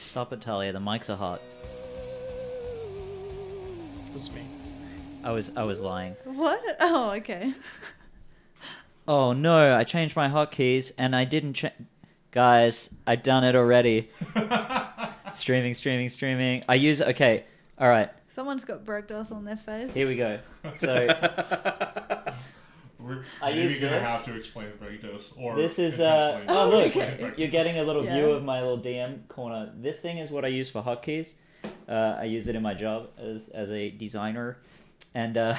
Stop it, Talia. The mics are hot. It was me. I was lying. What? Oh, okay. Oh no, I changed my hotkeys and I didn't Guys, I've done it already. Streaming. Okay, alright. Someone's got Bragdos on their face. Here we go. So I maybe use gonna this. have to explain Bragdos, or This is intentionally oh look, explain Bragdos. you're getting a little Yeah. view of my little DM corner. This thing is what I use for hotkeys. I use it in my job as a designer, and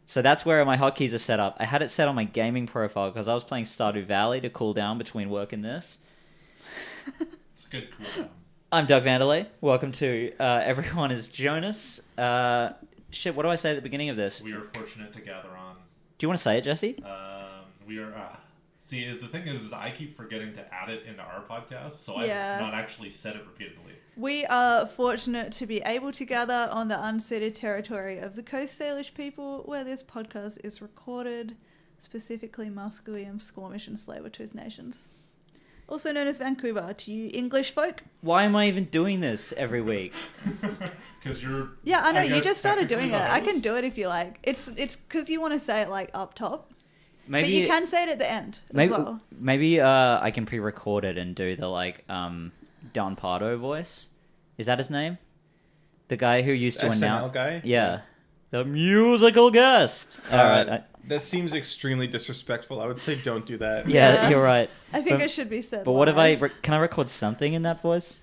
so that's where my hotkeys are set up. I had it set on my gaming profile because I was playing Stardew Valley to cool down between work and this. It's a good cool down. I'm Doug Vanderlei. Welcome to Everyone is Jonas. Shit, what do I say at the beginning of this? We are fortunate to gather on. Do you want to say it, Jesse? We are. See, the thing is, I keep forgetting to add it into our podcast, so Yeah. I've not actually said it repeatedly. We are fortunate to be able to gather on the unceded territory of the Coast Salish people where this podcast is recorded, specifically Musqueam, Squamish and Tsleil-Waututh nations. Also known as Vancouver to you English folk. Why am I even doing this every week? Because you're. Yeah, I know, you guess, just started doing it. technically the I can host. do it if you like. It's because you want to say it like up top. Maybe But you can say it at the end as maybe well. maybe I can pre-record it and do the Don Pardo voice. Is that his name? The guy who used to SNL announce. guy? Yeah, the musical guest. All right. That seems extremely disrespectful. I would say don't do that. Yeah, Yeah. you're right. I think But- it should be said But what if I live. can I record something in that voice?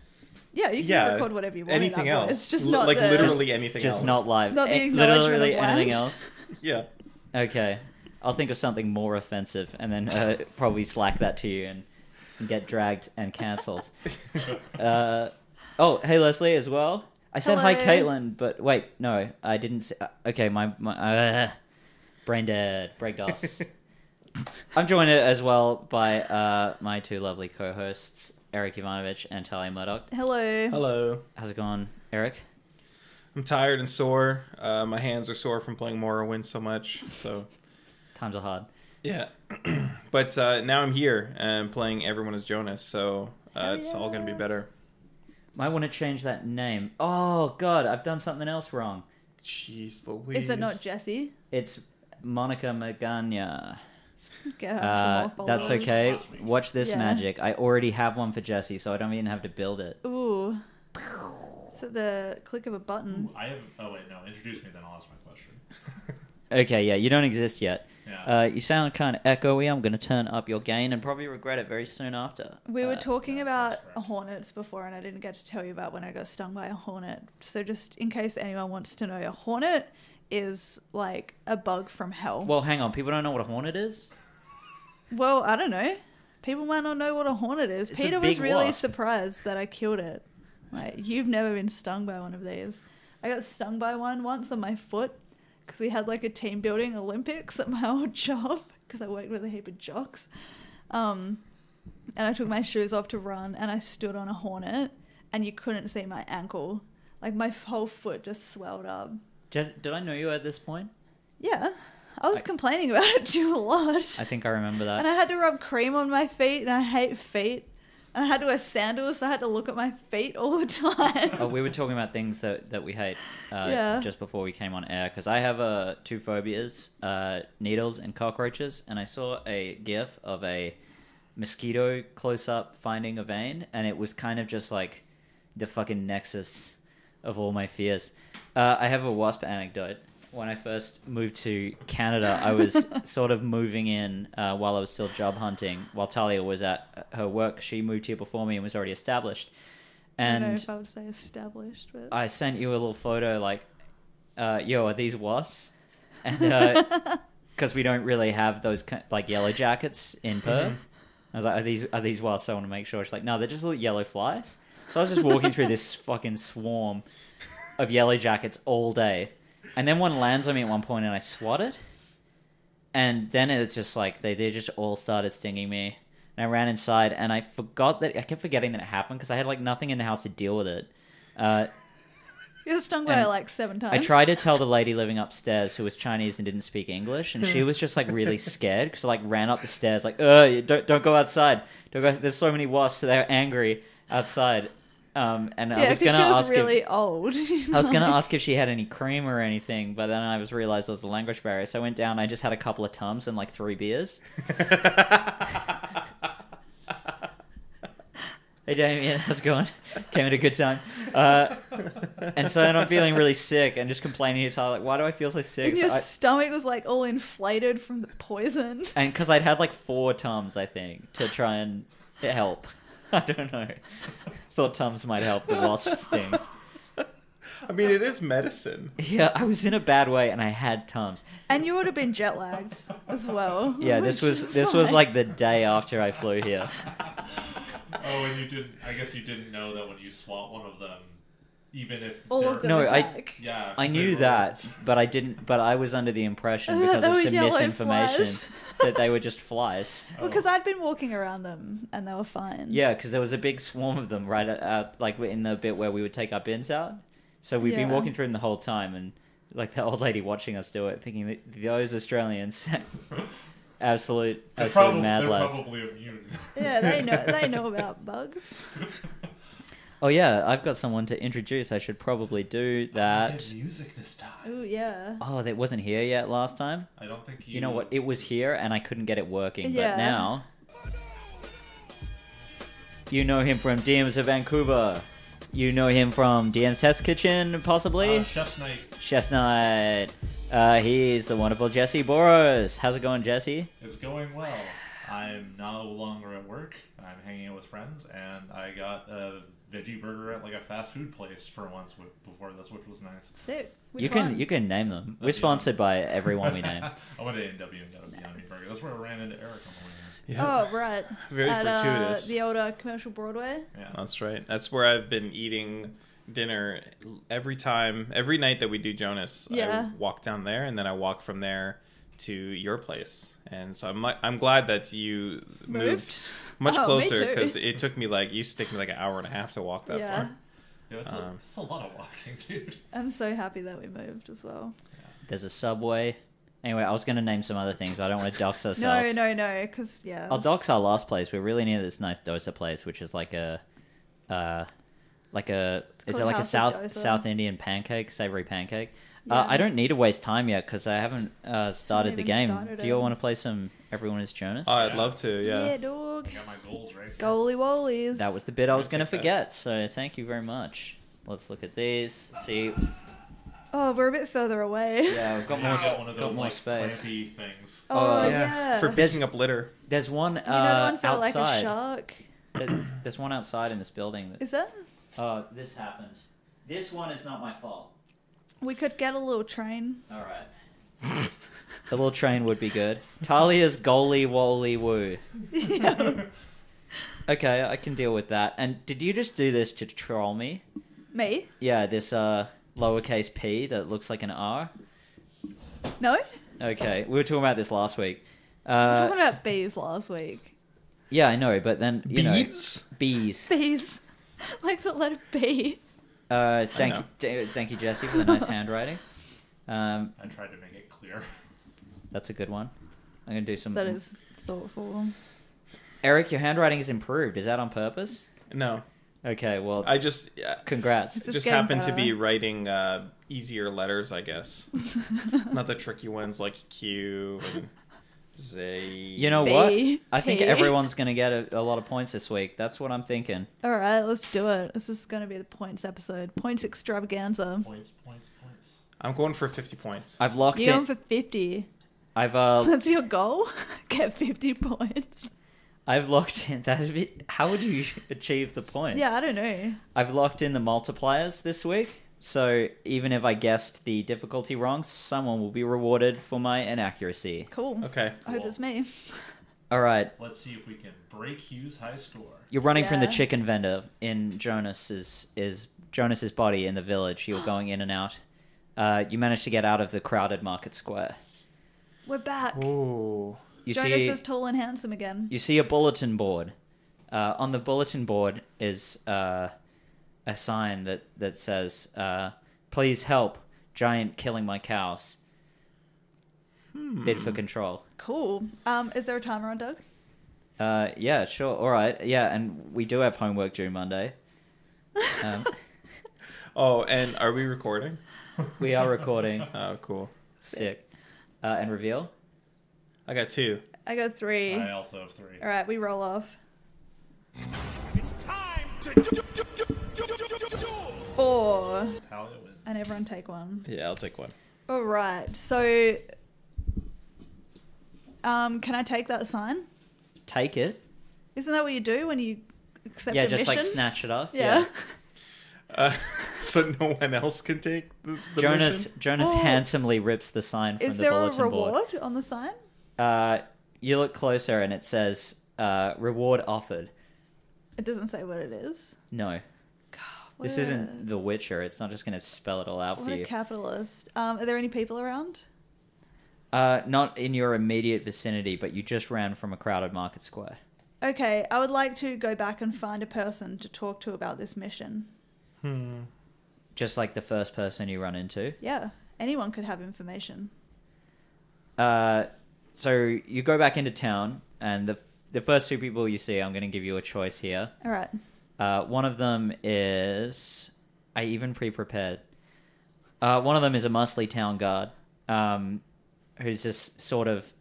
Yeah, you can Yeah, record whatever you want. anything in that else. voice, just L- not like the... literally anything Just else. not live. Not the acknowledgement Literally of anything land. else. Yeah. Okay, I'll think of something more offensive and then probably slack that to you and get dragged and cancelled. Oh, hey Leslie as well. I said hi Hello. Caitlin, but wait, no, I didn't say... Okay, my brain dead, breakdos. I'm joined as well by my two lovely co-hosts, Eric Ivanovich and Talia Murdoch. Hello. Hello. How's it going, Eric? I'm tired and sore. My hands are sore from playing Morrowind so much. So, Times are hard. yeah. But now I'm here and playing Everyone is Jonas. So it's all going to be better. Might want to change that name. Oh, God, I've done something else wrong. Jeez Louise. Is it not Jessy? It's Monica Magana. Get her some more That's followers. okay. Last week. Watch this Yeah. magic. I already have one for Jesse, so I don't even have to build it. Ooh. It's at the click of a button. I have. Oh wait, no. Introduce me, then I'll ask my question. Okay, yeah, you don't exist yet. Yeah. You sound kind of echoey. I'm going to turn up your gain and probably regret it very soon after. We were talking yeah, about that's correct. hornets before, and I didn't get to tell you about when I got stung by a hornet. So just in case anyone wants to know, a hornet is like a bug from hell. Well, hang on. People don't know what a hornet is? Well, I don't know. People might not know what a hornet is. It's a Peter was big really wasp. surprised that I killed it. Like, you've never been stung by one of these. I got stung by one once on my foot because we had like a team building Olympics at my old job because I worked with a heap of jocks. And I took my shoes off to run and I stood on a hornet and you couldn't see my ankle. Like my whole foot just swelled up. Did I know you at this point? Yeah. I was complaining about it to you a lot. I think I remember that. And I had to rub cream on my feet, and I hate feet. And I had to wear sandals, so I had to look at my feet all the time. Oh, we were talking about things that we hate Yeah. just before we came on air, because I have two phobias, needles and cockroaches, and I saw a gif of a mosquito close-up finding a vein, and it was kind of just like the fucking nexus of all my fears. I have a wasp anecdote. When I first moved to Canada, I was sort of moving in while I was still job hunting. While Talia was at her work, she moved here before me and was already established. I don't know And if I would say established, but... I sent you a little photo like, yo, are these wasps? And because we don't really have those like yellow jackets in Perth. I was like, are these wasps? I want to make sure. She's like, no, they're just little yellow flies. So I was just walking through this fucking swarm of yellow jackets all day. And then one lands on me at one point and I swat it. And then it's just like, they just all started stinging me. And I ran inside and I kept forgetting that it happened because I had like nothing in the house to deal with it. You were stung by and it like 7 times. I tried to tell the lady living upstairs who was Chinese and didn't speak English, and she was just like really scared because I like ran up the stairs like, don't go outside. Don't go. There's so many wasps. They're angry outside. And I Yeah, was because gonna she was ask really if, old. I was gonna ask if she had any cream or anything, but then I realized there was a language barrier, so I went down. I just had a couple of Tums and like 3 beers. Hey Damien, how's it going? Came at a good time. And so then I'm feeling really sick and just complaining to Tyler, like, why do I feel so sick? And your stomach was like all inflated from the poison. And because I'd had like 4 Tums, I think, to try and help. I don't know. Thought Tums might help the wasp stings. I mean, it is medicine. Yeah, I was in a bad way and I had Tums. And you would have been jet lagged as well. Yeah, this was like the day after I flew here. Oh, and you didn't. I guess you didn't know that when you swap one of them, even if all they're- of them No, attack. yeah, I they knew were- that, but I didn't. But I was under the impression because They of were some yellow misinformation flies. that they were just flies. Well, because I'd been walking around them and they were fine. Yeah, because there was a big swarm of them right at like in the bit where we would take our bins out. So we've been Yeah. walking through them the whole time, and like the old lady watching us do it, thinking that those Australians, absolute They're mad they're lads. probably immune. Yeah, they know about bugs. Oh yeah, I've got someone to introduce. I should probably do that. Get music this time. Ooh, yeah. Oh, that wasn't here yet last time. I don't think You know what? It was here, and I couldn't get it working. Yeah. But now, you know him from DMs of Vancouver. You know him from DM's Test Kitchen, possibly. Chef's Night Chef's Night. He's the wonderful Jessy Boros. How's it going, Jessy? is going well. I'm no longer at work. I'm hanging out with friends, and I got a veggie burger at like a fast food place for once before this, which was nice. Sick. Which You one? can name them. We're Yeah. sponsored by everyone we name. I went to A&W and got a Beyond Meat burger. That's where I ran into Eric on the way Oh, right. Very At fortuitous. the older commercial Broadway. here. Yeah. That's right. That's where I've been eating dinner every night that we do Jonas. Yeah. I walk down there, and then I walk from there to your place. And so I'm glad that you moved much Oh, me closer, too. because it took me used to take me like an hour and a half to walk that Yeah. far. Yeah, it's a lot of walking, dude. I'm so happy that we moved as well. There's a Subway. Anyway, I was going to name some other things, but I don't want to dox ourselves. No, because, yeah. I'll dox our last place. We're really near this nice dosa place, which is like a is called it like a House of Dosa. South Indian pancake, savory pancake? Yeah. I don't need to waste time yet because I haven't started the even game. started Do you all it. want to play some Everyone is Jonas? Oh, I'd love to. Yeah, Yeah. dog. I got my goals right. Goalie Wollies. That was the bit I was I'll going to take that. forget, so thank you very much. Let's look at these. See, Oh, we're a bit further away. yeah, we've got I more, got one of got those more like space. clampy things. Oh, Oh, yeah. For picking up litter. There's one You know the ones that are like a outside. shark? There's one outside in this building. Is that? Oh, this happened. This one is not my fault. We could get a little train. All right. The little train would be good. Talia's goalie woly woo. Yeah. Okay, I can deal with that. And did you just do this to troll me? Me? Yeah, this lowercase p that looks like an R. No? Okay, we were talking about this last week. We were talking about bees last week. Yeah, I know, but then Beads? bees. Bees. Like the letter B. Thank you, Jessy, for the nice handwriting. I tried to make it clear. That's a good one. I'm gonna do some. That is thoughtful. Eric, your handwriting is improved. Is that on purpose? No. Okay, well, I just congrats. It's just getting happen to better. be writing easier letters, I guess. Not the tricky ones like Q and Z. You know B, what? I think P. everyone's gonna get a lot of points this week. That's what I'm thinking. Alright, let's do it. This is going to be the points episode. Points extravaganza. Points. I'm going for 50 points. I've locked You're going in. for 50. I've That's your goal? Get 50 points. I've locked in. How would you achieve the points? Yeah, I don't know. I've locked in the multipliers this week, so even if I guessed the difficulty wrong, someone will be rewarded for my inaccuracy. Cool. Okay. I hope it's me. All right, Let's see if we can break Hugh's high score. you're running from the Yeah. chicken vendor in Jonas's body in the village. You're going in and out. You managed to get out of the crowded market square. We're back. Ooh. You Jonas see, is tall and handsome again. you see a bulletin board. On the bulletin board is a sign that says, "Please help! Giant killing my cows." Bid for control. Cool. Is there a timer on, Doug? Yeah, sure. All right. Yeah, and we do have homework due Monday. Oh, and are we recording? We are recording. Oh, cool. Sick. And reveal? I got 2. I got 3. I also have 3. All right, we roll off. It's time to 4. Talia wins. And everyone take 1. Yeah, I'll take 1. All right. So, can I take that sign? Take it. Isn't that what you do when you accept Yeah, a just mission? like snatch it off. Yeah. So no one else can take the Jonas mission? Jonas Oh. handsomely rips the sign from Is the there a bulletin reward on the sign? board. You look closer and it says reward offered. It doesn't say what it is. No. What This a- isn't The Witcher. It's not just going to spell it all out What for a you. capitalist. Are there any people around? Not in your immediate vicinity, but you just ran from a crowded market square. Okay, I would like to go back and find a person to talk to about this mission. Just like the first person you run into. Yeah, anyone could have information. So you go back into town, and the first 2 people you see, I'm going to give you a choice here. All right. One of them is... I even pre-prepared. One of them is a muscly town guard, who's just sort of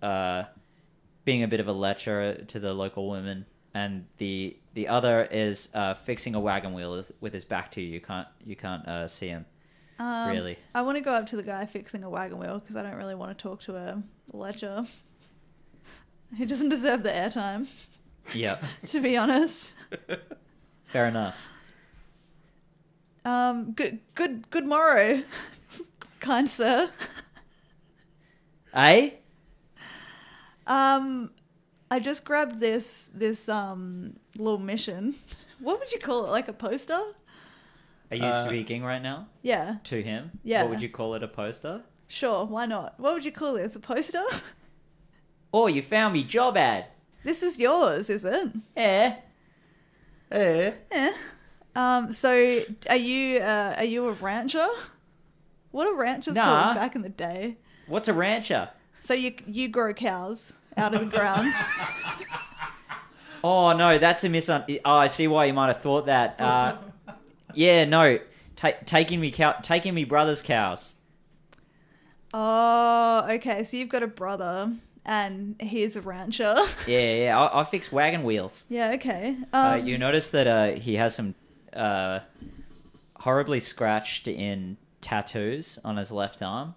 being a bit of a lecher to the local women. And the other is fixing a wagon wheel with his back to you. You can't see him, really. I want to go up to the guy fixing a wagon wheel because I don't really want to talk to a lecher. He doesn't deserve the airtime, Yep, to be honest. fair enough. Good morrow, kind sir. Eh? I just grabbed this little mission. What would you call it? Like a poster? Are you speaking right now Yeah, to him? Yeah. What would you call it, a poster? sure. Why not? What would you call this? A poster? Oh, you found me job ad. This is yours, is it? Yeah. Yeah. So are you a rancher? What are ranchers Nah. called back in the day? What's a rancher? So you grow cows out of the ground. Oh no, that's a Oh, I see why you might have thought that. Yeah, no, taking me brother's cows. Oh, okay. So you've got a brother, and he's a rancher. Yeah, I fix wagon wheels. Yeah. Okay. You notice that he has some horribly scratched in tattoos on his left arm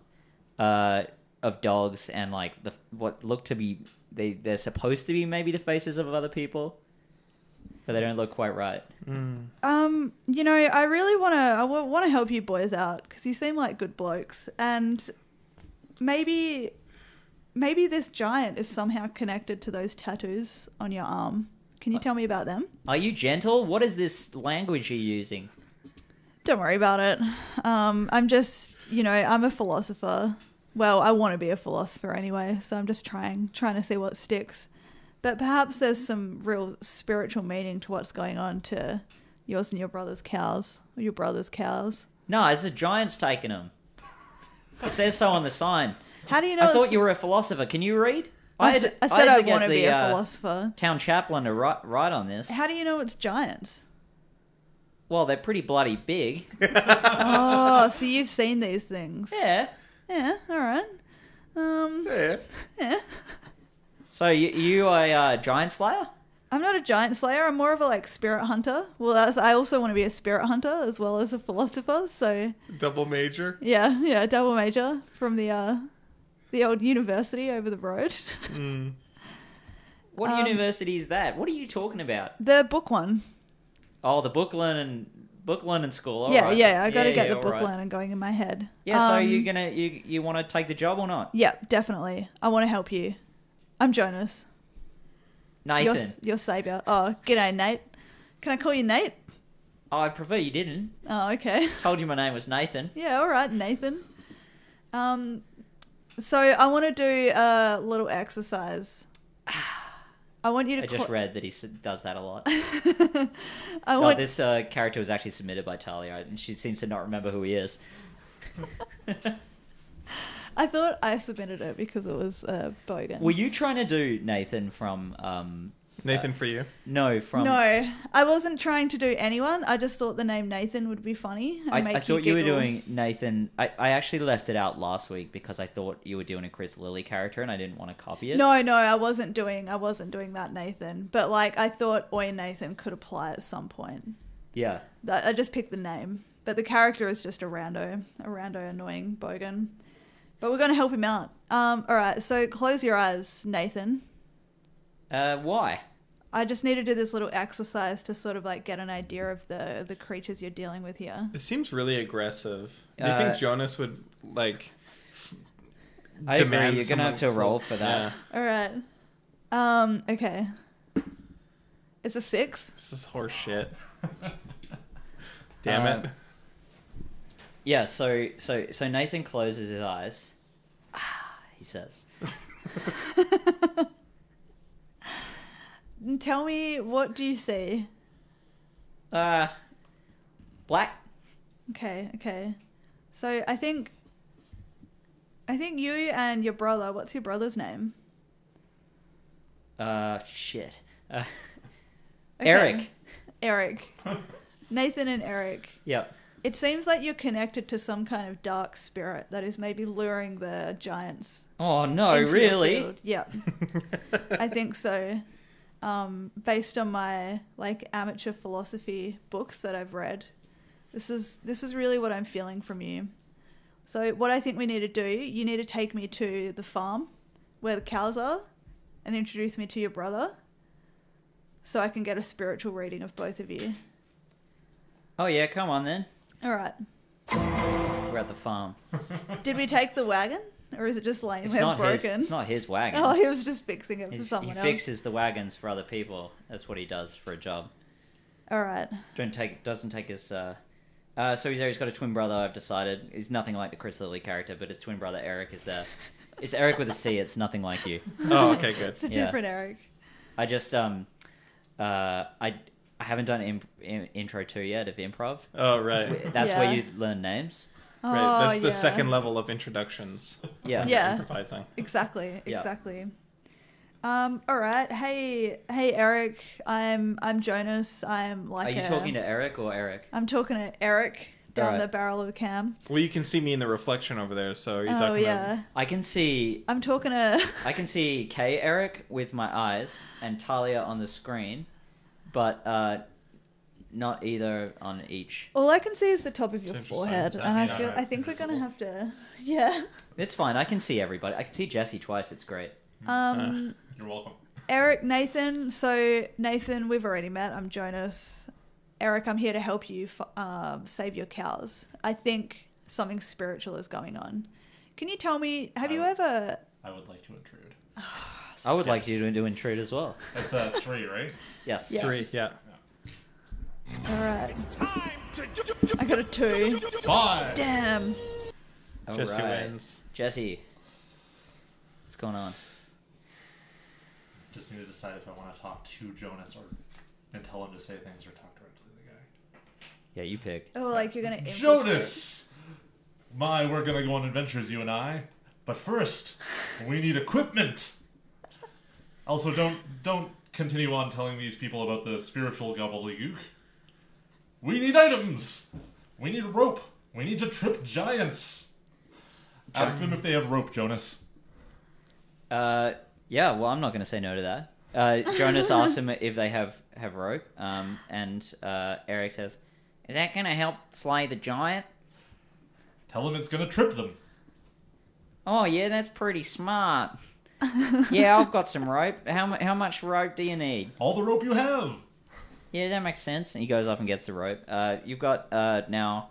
of dogs and like what look to be they're supposed to be maybe the faces of other people, but they don't look quite right. You know, I really want to help you boys out because you seem like good blokes, and maybe this giant is somehow connected to those tattoos on your arm. Can you tell me about them? Are you gentle? What is this language you're using? Don't worry about it. I'm just, I'm a philosopher. Well, I want to be a philosopher anyway, so I'm just trying to see what sticks. But perhaps there's some real spiritual meaning to what's going on to yours and your brother's cows, or your brother's cows. No, it's the giant's taking them. It says so on the sign. How do you know? I it's- thought you were a philosopher. Can you read? I had said to I get want to be the, a philosopher. town chaplain to write on this. How do you know it's giants? Well, they're pretty bloody big. Oh, so you've seen these things? Yeah. Yeah. All right. Yeah. So you are a giant slayer? I'm not a giant slayer. I'm more of a spirit hunter. Well, I also want to be a spirit hunter as well as a philosopher. So Double major? yeah, double major from the old university over the road. What university is that? What are you talking about? The book one. Oh, the book learning school. All Yeah, right. yeah. I got to get the all book right. learning going in my head. Yeah, so you want to take the job or not? Yeah, definitely. I want to help you. I'm Jonas. Nathan. Your savior. Oh, g'day, Nate. Can I call you Nate? Oh, I prefer you didn't. Oh, okay. Told you my name was Nathan. Yeah, all right, Nathan. So I want to do a little exercise. I want you to. I just read that he does that a lot. I want. This character was actually submitted by Talia, and she seems to not remember who he is. I thought I submitted it because it was Bogan. Were you trying to do Nathan from Nathan, for you. No, from... No, I wasn't trying to do anyone. I just thought the name Nathan would be funny and make I thought you were giggle. doing Nathan. I actually left it out last week because I thought you were doing a Chris Lilly character and I didn't want to copy it. No, I wasn't doing that Nathan. But like, I thought Oi Nathan could apply at some point. Yeah. I just picked the name, but the character is just a rando annoying bogan. But we're gonna help him out. All right, so close your eyes, Nathan. Why? I just need to do this little exercise to sort of like get an idea of the creatures you're dealing with here. It seems really aggressive. Do you think Jonas would like? I agree. demand You're gonna have to someone roll close- for that. All right. Okay. It's a 6. This is horse shit. Damn it. Yeah. So Nathan closes his eyes. He says. Tell me, what do you see? Black. Okay. So I think you and your brother. What's your brother's name? Shit. Okay. Eric. Nathan and Eric. Yep. It seems like you're connected to some kind of dark spirit that is maybe luring the giants. Oh no! into your Really? field. Yeah, I think so. Based on my like amateur philosophy books that I've read, this is really what I'm feeling from you. So what I think we need to do, you need to take me to the farm where the cows are and introduce me to your brother so I can get a spiritual reading of both of you. Oh yeah, come on then. All right. We're at the farm. Did we take the wagon or is it just laying there broken? It's not his wagon. Oh, he was just fixing it for He someone else. fixes the wagons for other people. That's what he does for a job. All right. Doesn't take his. So he's there. He's got a twin brother. I've decided he's nothing like the Chris Lilly character, but his twin brother Eric is there. It's Eric with a C. It's nothing like you. Oh, okay, good. It's a Yeah. different Eric. I just I haven't done intro 2 yet of improv. Oh, right. That's Yeah. where you learn names. Right. That's Oh, the yeah. second level of introductions. Yeah. Yeah. Improvising. Exactly. Yeah. Exactly. All right. Hey, Eric. I'm Jonas. I'm like. Are you talking to Eric or Eric? I'm talking to Eric down Alright. the barrel of the cam. Well, you can see me in the reflection over there, so are you Oh talking yeah. I can see I'm talking to. K Eric with my eyes and Talia on the screen, but not either on each. All I can see is the top of your It's interesting. forehead, Does that and mean I think we're gonna invisible? have to. Yeah. It's fine. I can see everybody. I can see Jessy twice. It's great. Um. You're welcome. Eric, Nathan. So Nathan, we've already met. I'm Jonas. Eric, I'm here to help you save your cows. I think something spiritual is going on. Can you tell me? Have you ever? I would like to intrude. I would like Yes. you to intrude as well. That's 3, right? Yes. Yeah. 3, yeah. All right. Time to I got a 2. 5. Damn. All Jessy right. wins. Jessy, what's going on? Just need to decide if I want to talk to Jonas and tell him to say things or talk directly to the guy. Yeah, you pick. Oh, like you're gonna. infiltrate. Jonas! We're gonna go on adventures, you and I. But first, we need equipment. Also, don't continue on telling these people about the spiritual gobbledygook. We need items. We need rope. We need to trip giants. Ask them if they have rope, Jonas. Yeah, well, I'm not going to say no to that. Jonas asks him if they have rope, and Eric says, "Is that going to help slay the giant?" Tell them it's gonna trip them. Oh, yeah, that's pretty smart. Yeah, I've got some rope. How much rope do you need? All the rope you have. Yeah, that makes sense. And he goes off and gets the rope. You've got now.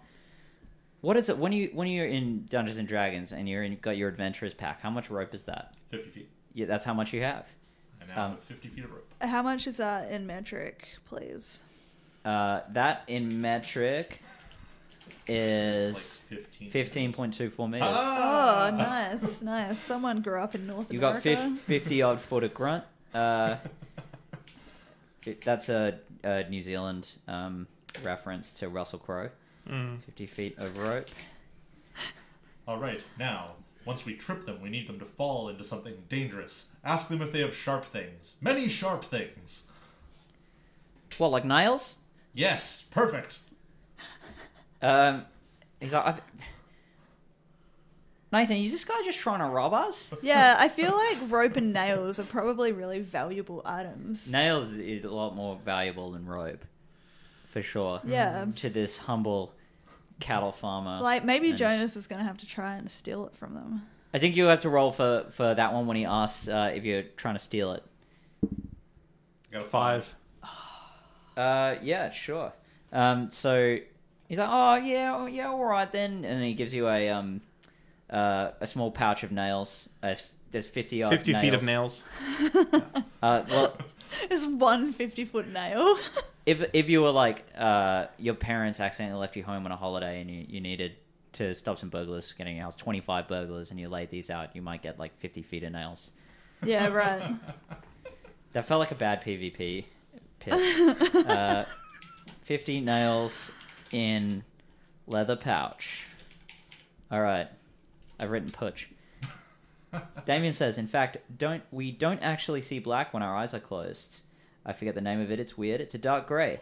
What is it when you're in Dungeons and Dragons and you've got your adventurers pack? How much rope is that? 50 feet. Yeah, that's how much you have. I now have 50 feet of rope. How much is that in metric, please? That in metric is Like 15. 15.24 meters. Oh, nice. Someone grew up in North You got America. 50 odd foot of grunt. That's a New Zealand reference to Russell Crowe. 50 feet of rope. All right, now Once we trip them, we need them to fall into something dangerous. Ask them if they have sharp things. Many sharp things. What, like nails? Yes, perfect. He's like, Nathan, is this guy just trying to rob us? Yeah, I feel like rope and nails are probably really valuable items. Nails is a lot more valuable than rope, for sure. Yeah. To this humble cattle farmer. Like, maybe And Jonas is going to have to try and steal it from them. I think you have to roll for that one when he asks if you're trying to steal it. Got a 5. Yeah, sure. So he's like, oh yeah, all right then, and he gives you a small pouch of nails. There's 50 of 50 nails. feet of nails. Well, It's one 50-foot nail. if you were like your parents accidentally left you home on a holiday and you needed to stop some burglars getting your house, 25 burglars, and you laid these out, you might get like 50 feet of nails. Yeah, right. That felt like a bad PvP pit. 50 nails in leather pouch. All right, I've written putch. Damien says, in fact, we don't actually see black when our eyes are closed. I forget the name of it. It's weird. It's a dark grey.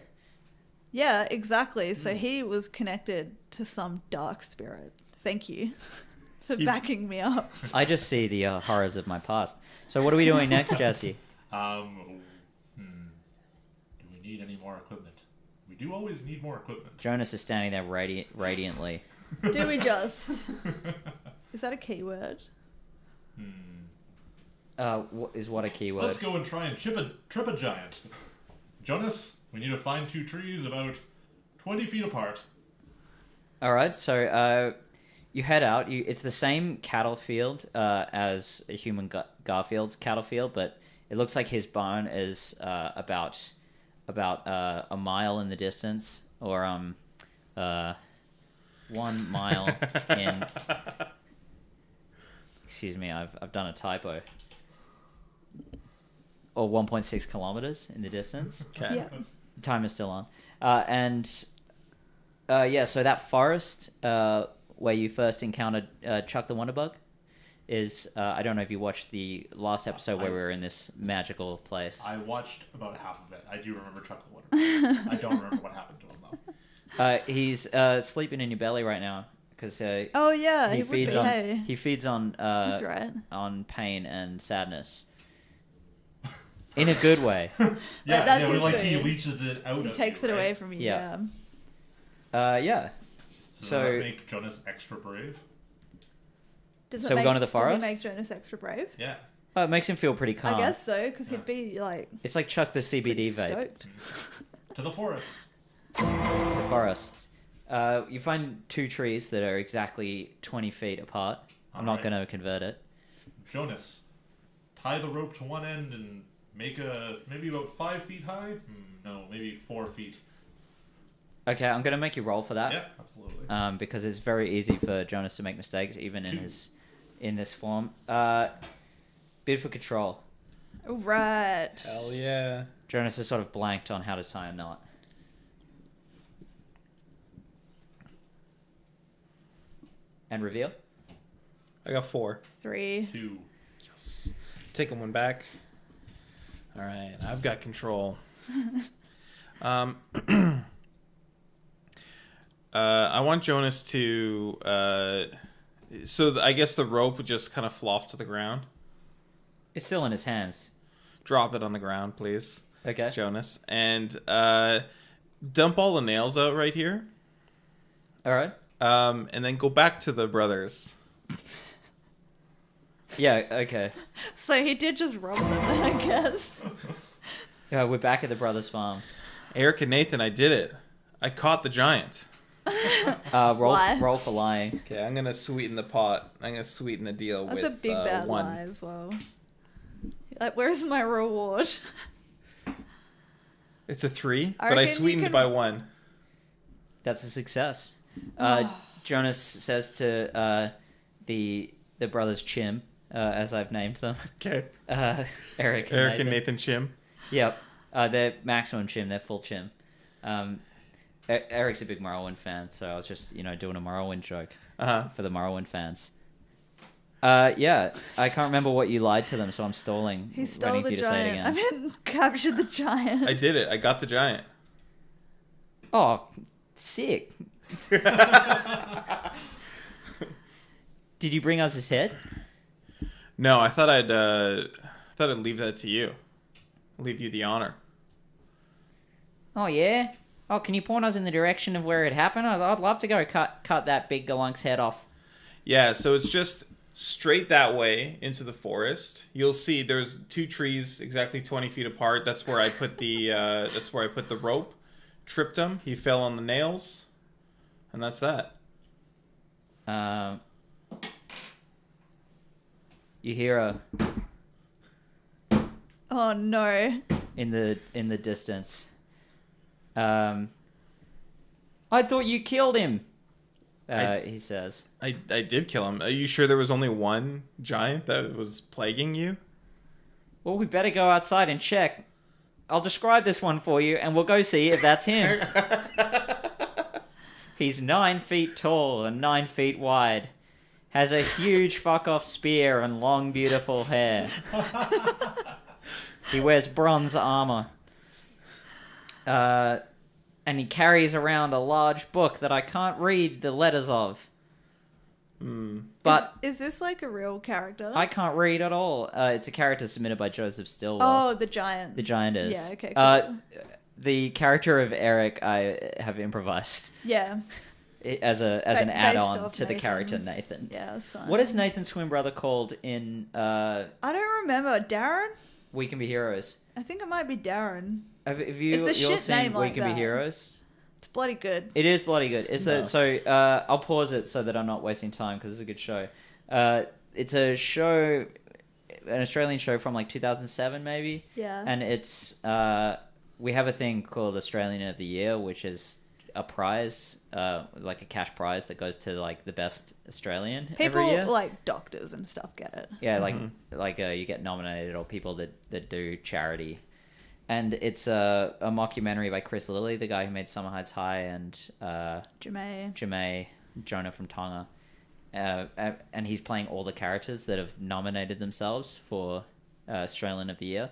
Yeah, exactly. So he was connected to some dark spirit. Thank you for backing me up. I just see the horrors of my past. So what are we doing next, Jesse? Do we need any more equipment? We do always need more equipment. Jonas is standing there radiantly. Do we just? Is that a keyword? What a keyword? Let's go and try and trip a giant. Jonas, we need to find 2 trees about 20 feet apart. All right, so you head out. It's the same cattle field as a human Garfield's cattle field, but it looks like his barn is about a mile in the distance, or 1 mile in. Excuse me, I've done a typo. Or 1.6 kilometers in the distance. Okay. Yeah. Time is still on. So that forest where you first encountered Chuck the Wonderbug is, I don't know if you watched the last episode where we were in this magical place. I watched about half of it. I do remember Chuck the Wonderful. I don't remember what happened to him, though. He's sleeping in your belly right now because Oh yeah, he he would feeds be. on Hey, he feeds on that's right. on pain and sadness. In a good way. Yeah, that's yeah, his he thing. leeches it out He of takes you, it right? away from you. Yeah. Yeah. Yeah. So, So- does that make Jonas extra brave? Does So we're going to the Does forest? it make Jonas extra brave? Yeah. It makes him feel pretty calm. I guess so, because he'd be like. It's like Chuck the CBD pretty vape. stoked. To the forest. The forest. You find 2 trees that are exactly 20 feet apart. I'm not Alright. going to convert it. Jonas, tie the rope to one end and make maybe about 5 feet high? No, maybe 4 feet. Okay, I'm going to make you roll for that. Yeah, absolutely. Because it's very easy for Jonas to make mistakes, even in this form. Bid for control. Right. Hell yeah. Jonas is sort of blanked on how to tie a knot. And reveal. I got 4. 3. 2. Taking one back. All right, I've got control. I want Jonas to. I guess the rope would just kind of flop to the ground. It's still in his hands. Drop it on the ground, please, Okay. Jonas, and dump all the nails out right here. All right. And then go back to the brothers. Yeah, okay. So he did just rob them, then, I guess. Yeah, we're back at the brothers' farm. Eric and Nathan, I did it. I caught the giant. Why? Roll for lying. Okay, I'm gonna sweeten the pot. I'm gonna sweeten the deal That's with a big bad 1. lie as well. Like, where's my reward? It's a 3, I but I reckon you sweetened can- by 1. That's a success. Jonas says to the brothers Chim, as I've named them. Okay. Eric And Nathan Chim. Yep. They're maximum Chim. They're full Chim. Eric's a big Morrowind fan, so I was just doing a Morrowind joke Uh-huh. for the Morrowind fans. Yeah, I can't remember what you lied to them, so I'm stalling. He stole waiting for the you to say it giant. I again. meant captured the giant. I did it. I got the giant. Oh, sick. Did you bring us his head? No, I thought I'd leave that to you. Leave you the honor. Oh, yeah? Oh, can you point us in the direction of where it happened? I'd love to go cut that big galunk's head off. Yeah, so it's just straight that way into the forest. You'll see there's 2 trees exactly 20 feet apart. That's where I put the rope. Tripped him. He fell on the nails, and that's that. You hear a Oh no. in the distance. I thought you killed him. He says. I did kill him. Are you sure there was only one giant that was plaguing you? Well, we better go outside and check. I'll describe this one for you, and we'll go see if that's him. He's 9 feet tall and 9 feet wide. Has a huge fuck-off spear and long, beautiful hair. He wears bronze armor. And he carries around a large book that I can't read the letters of. But Is this like a real character? I can't read at all. It's a character submitted by Joseph Stillwell. Oh, the giant. The giant is. Yeah, okay, cool. The character of Eric I have improvised Yeah. as an Based add-on off to the Nathan. character Nathan. Yeah, that's fine. What is Nathan's twin brother called in I don't remember. Darren? We Can Be Heroes? I think it might be Darren. Have you It's a you're shit seen name We like Can that. Be Heroes? It's bloody good. It is bloody good. It's No. I'll pause it so that I'm not wasting time because it's a good show. It's a show, an Australian show from like 2007 maybe. Yeah. And it's we have a thing called Australian of the Year, which is a prize, like a cash prize that goes to like the best Australian every year. People like doctors and stuff get it. Yeah, like you get nominated, or people that do charity. And it's a mockumentary by Chris Lilly, the guy who made Summer Heights High, and Jemay, Jonah from Tonga. And he's playing all the characters that have nominated themselves for Australian of the Year.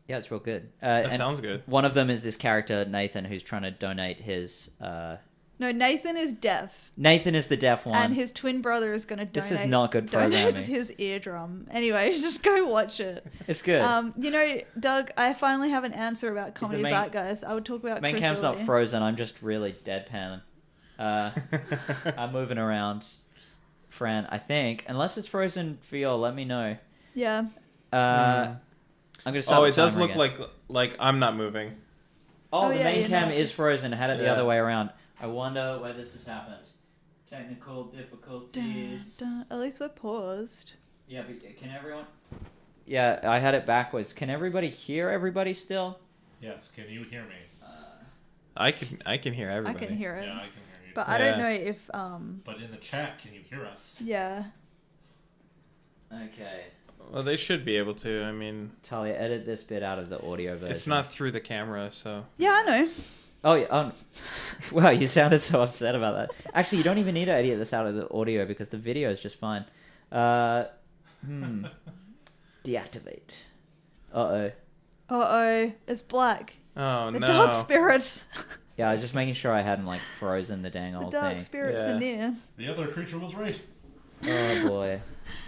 Yeah, it's real good. That and sounds good. One of them is this character, Nathan, who's trying to donate his... No, Nathan is deaf. Nathan is the deaf one. And his twin brother is going to donate. This is not good Donates programming. his eardrum. Anyway, just go watch it. It's good. You know, Doug, I finally have an answer about comedy main- zeitgeist. I would talk about Main Chris cam's not Lilly. frozen. I'm just really deadpan. I'm moving around, Fran, I think. Unless it's frozen for you all, let me know. Yeah. I'm going to start Oh, the it does timer look again. like I'm not moving. Oh, the yeah, main you're cam not. is frozen. I had it the Yeah. other way around. I wonder where this has happened. Technical Dun, difficulties. dun. At least we're paused. Yeah, but can everyone... Yeah, I had it backwards. Can everybody hear everybody still? Yes, can you hear me? I can hear everybody. I can hear it. Yeah, I can hear you. But I don't Yeah. know if, But in the chat, can you hear us? yeah. Okay. Well, they should be able to. I mean, Talia, edit this bit out of the audio version. it's not through the camera, so. Yeah, I know. Oh, yeah. Wow, you sounded so upset about that. Actually, you don't even need to edit this out of the audio because the video is just fine. Deactivate. Uh-oh. Uh-oh. It's black. Oh The no. dark spirits. Yeah, I was just making sure I hadn't, like, frozen the dang The old dark thing. spirits Yeah. are near. The other creature was right. Oh, boy.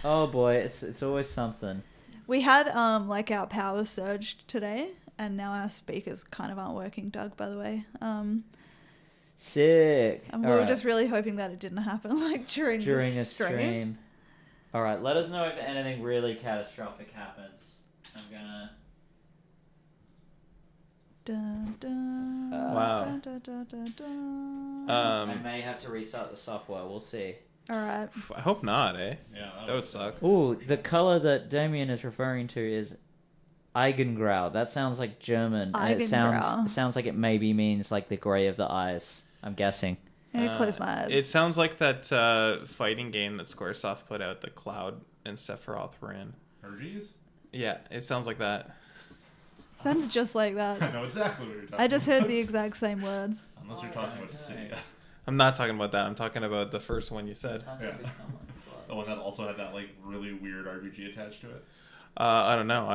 Oh, boy. It's always something. We had, like, our power surged today, and now our speakers kind of aren't working, Doug, by the way. Sick. And we were just really hoping that it didn't happen, like, during During a this stream. Alright, let us know if anything really catastrophic happens. I'm gonna... Dun, dun, Wow. dun, dun, dun, dun, dun. I may have to restart the software. We'll see. All right. I hope not, eh? Yeah, That would suck. Ooh, the color that Damien is referring to is Eigengrau. That sounds like German. And it Eigengrau. sounds like it maybe means like the grey of the eyes. I'm guessing. I'm going to close my eyes. It sounds like that fighting game that Squaresoft put out, the Cloud and Sephiroth were in. Herges? Yeah, it sounds like that. Sounds just like I that. know exactly what you're talking I just about. heard the exact same words. Unless you're talking about Dissidia. I'm not talking about that. I'm talking about the first one you said. Yeah. The one that also had that like really weird RPG attached to it. I don't know.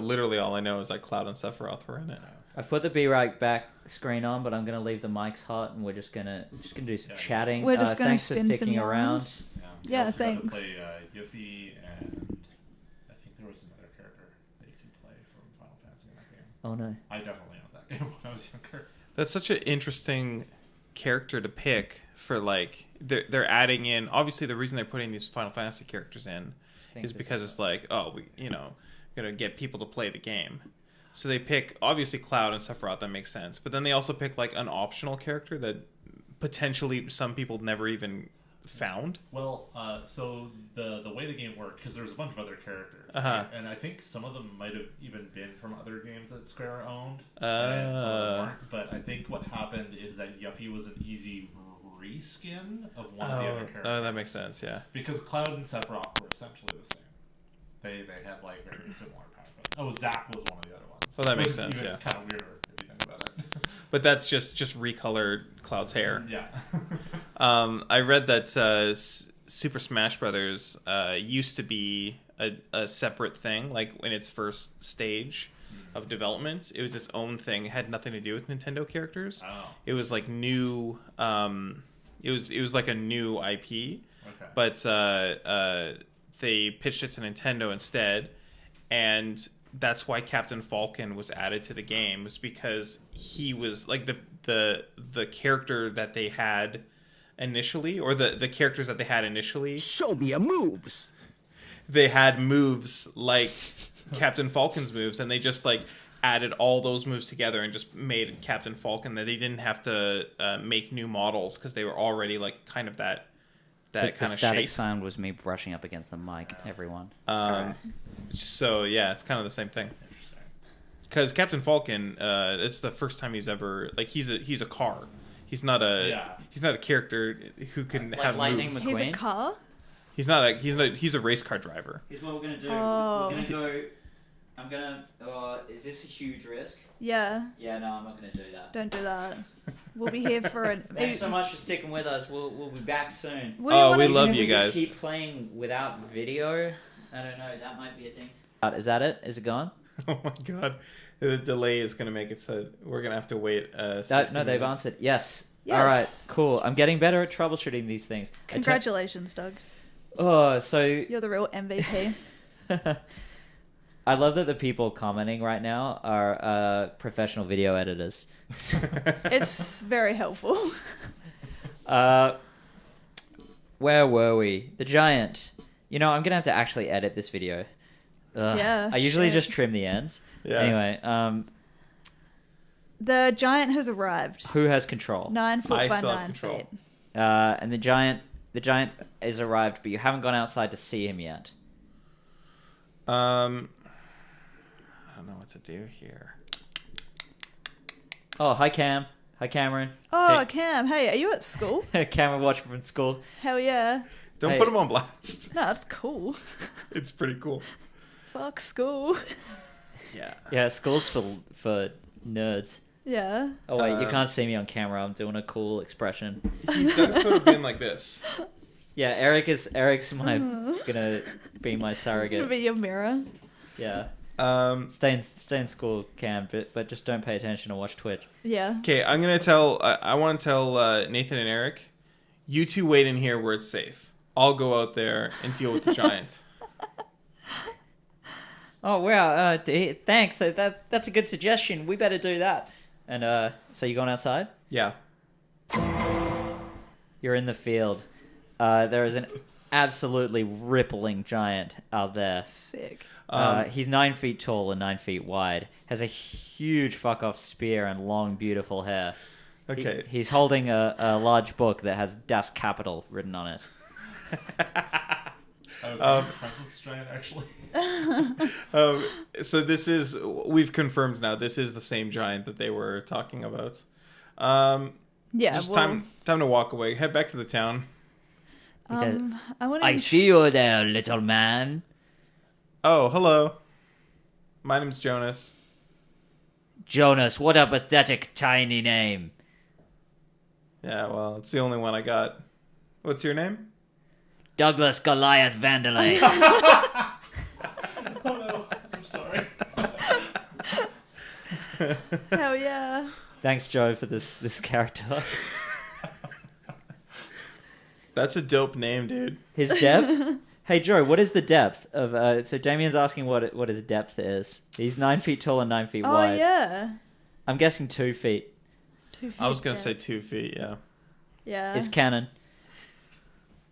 Literally all I know is like Cloud and Sephiroth were in it. I put the Be Right Back screen on, but I'm gonna leave the mics hot, and we're just gonna do some chatting. We're just gonna thanks for spin some sticking around. yarns. You Yeah, also got to thanks. play Yuffie, and I think there was another character that you can play from Final Fantasy in that game. Oh no! I definitely owned that game when I was younger. That's such an interesting character to pick for like they're adding in. Obviously, the reason they're putting these Final Fantasy characters in is because it's like, oh, we gonna get people to play the game. So they pick obviously Cloud and Sephiroth. That makes sense. But then they also pick like an optional character that potentially some people never even found. Well, so the way the game worked, because there's a bunch of other characters, and I think some of them might have even been from other games that Square owned, and some of them weren't. But I think what happened is that Yuffie was an easy reskin of one of the other characters. Oh, that makes sense. Yeah. Because Cloud and Sephiroth were essentially the same. They had like very similar powers. Zack was one of the other ones. Well, that makes Which is sense. even Yeah. kind of weirder if you think about it. But that's just recolored Cloud's hair. Yeah. I read that Super Smash Brothers used to be a separate thing, like in its first stage of development. It was its own thing. It had nothing to do with Nintendo characters. Oh. It was like new. It was like a new IP, Okay. but they pitched it to Nintendo instead, and that's why Captain Falcon was added to the game, was because he was like the character that they had initially, or the characters that they had initially. Show me your moves. They had moves like Captain Falcon's moves, and they just like added all those moves together and just made Captain Falcon, that they didn't have to make new models because they were already like kind of that The kind of static shape. sound was me brushing up against the mic. Everyone. So yeah, it's kind of the same thing. Because Captain Falcon, it's the first time he's ever like he's a car. He's not a character who can Like have Lightning moves. He's a McQueen? car. He's a race car driver. Here's what we're gonna do. Oh. We're gonna go. I'm gonna. Is this a huge risk? Yeah. Yeah, no, I'm not gonna do that. Don't do that. We'll be here for an. Thanks so much for sticking with us. We'll be back soon. What do you Oh, wanna we love see? you We just guys. keep playing without video. I don't know. That might be a thing. Is that it? Is it gone? Oh my god, the delay is gonna make it so we're gonna have to wait. 60 No, they've minutes. answered. Yes. Yes. All right. Cool. I'm getting better at troubleshooting these things. Congratulations, Doug. So You're the real MVP. I love that the people commenting right now are professional video editors. It's very helpful. Where were we? The giant. You know, I'm gonna have to actually edit this video. Ugh. Yeah, I usually shit. just trim the ends. Yeah. Anyway, The giant has arrived. who has control? 9 foot I by still have 9 control. feet. And the giant is arrived, but you haven't gone outside to see him yet. I don't know what to do here. Oh, hi Cam. Hi Cameron. Oh, Hey. Cam, hey, are you at school? Cameron watching from school. Hell yeah. Don't Hey. put him on blast. No, that's cool. It's pretty cool. Fuck school. Yeah. Yeah, school's for nerds. Yeah. Oh wait, you Um, can't see me on camera. I'm doing a cool expression. He's got sort of been like this. Yeah, Eric's my gonna be my Gonna surrogate. be your mirror. Yeah, Okay, stay in school, Cam, but just don't pay attention or watch Twitch. Yeah. I'm gonna tell. I want to tell Nathan and Eric. You two wait in here where it's safe. I'll go out there and deal with the giant. Oh wow, thanks. That's a good suggestion. We better do that. And so you going outside? Yeah. You're in the field. There is an absolutely rippling giant out there. Sick. He's 9 feet tall and 9 feet wide. Has a huge fuck off spear and long, beautiful hair. Okay. He's holding a large book that has Das Kapital written on it. Friends with this giant, actually. So we've confirmed now. This is the same giant that they were talking about. Yeah. Just well, time to walk away. Head back to the town. He says, I want I to. see you there, little man. Oh, hello. My name's Jonas. Jonas, what a pathetic tiny name. Yeah, well, it's the only one I got. What's your name? Douglas Goliath Vanderlei. Oh no, I'm sorry. Hell yeah. Thanks, Joe, for this character. That's a dope name, dude. His depth. Hey, Joe, what is the depth of? So Damien's asking what his depth is. He's 9 feet tall and 9 feet Oh wide. yeah. I'm guessing 2 feet. 2 feet. I was gonna yeah. say 2 feet. Yeah. Yeah. It's canon.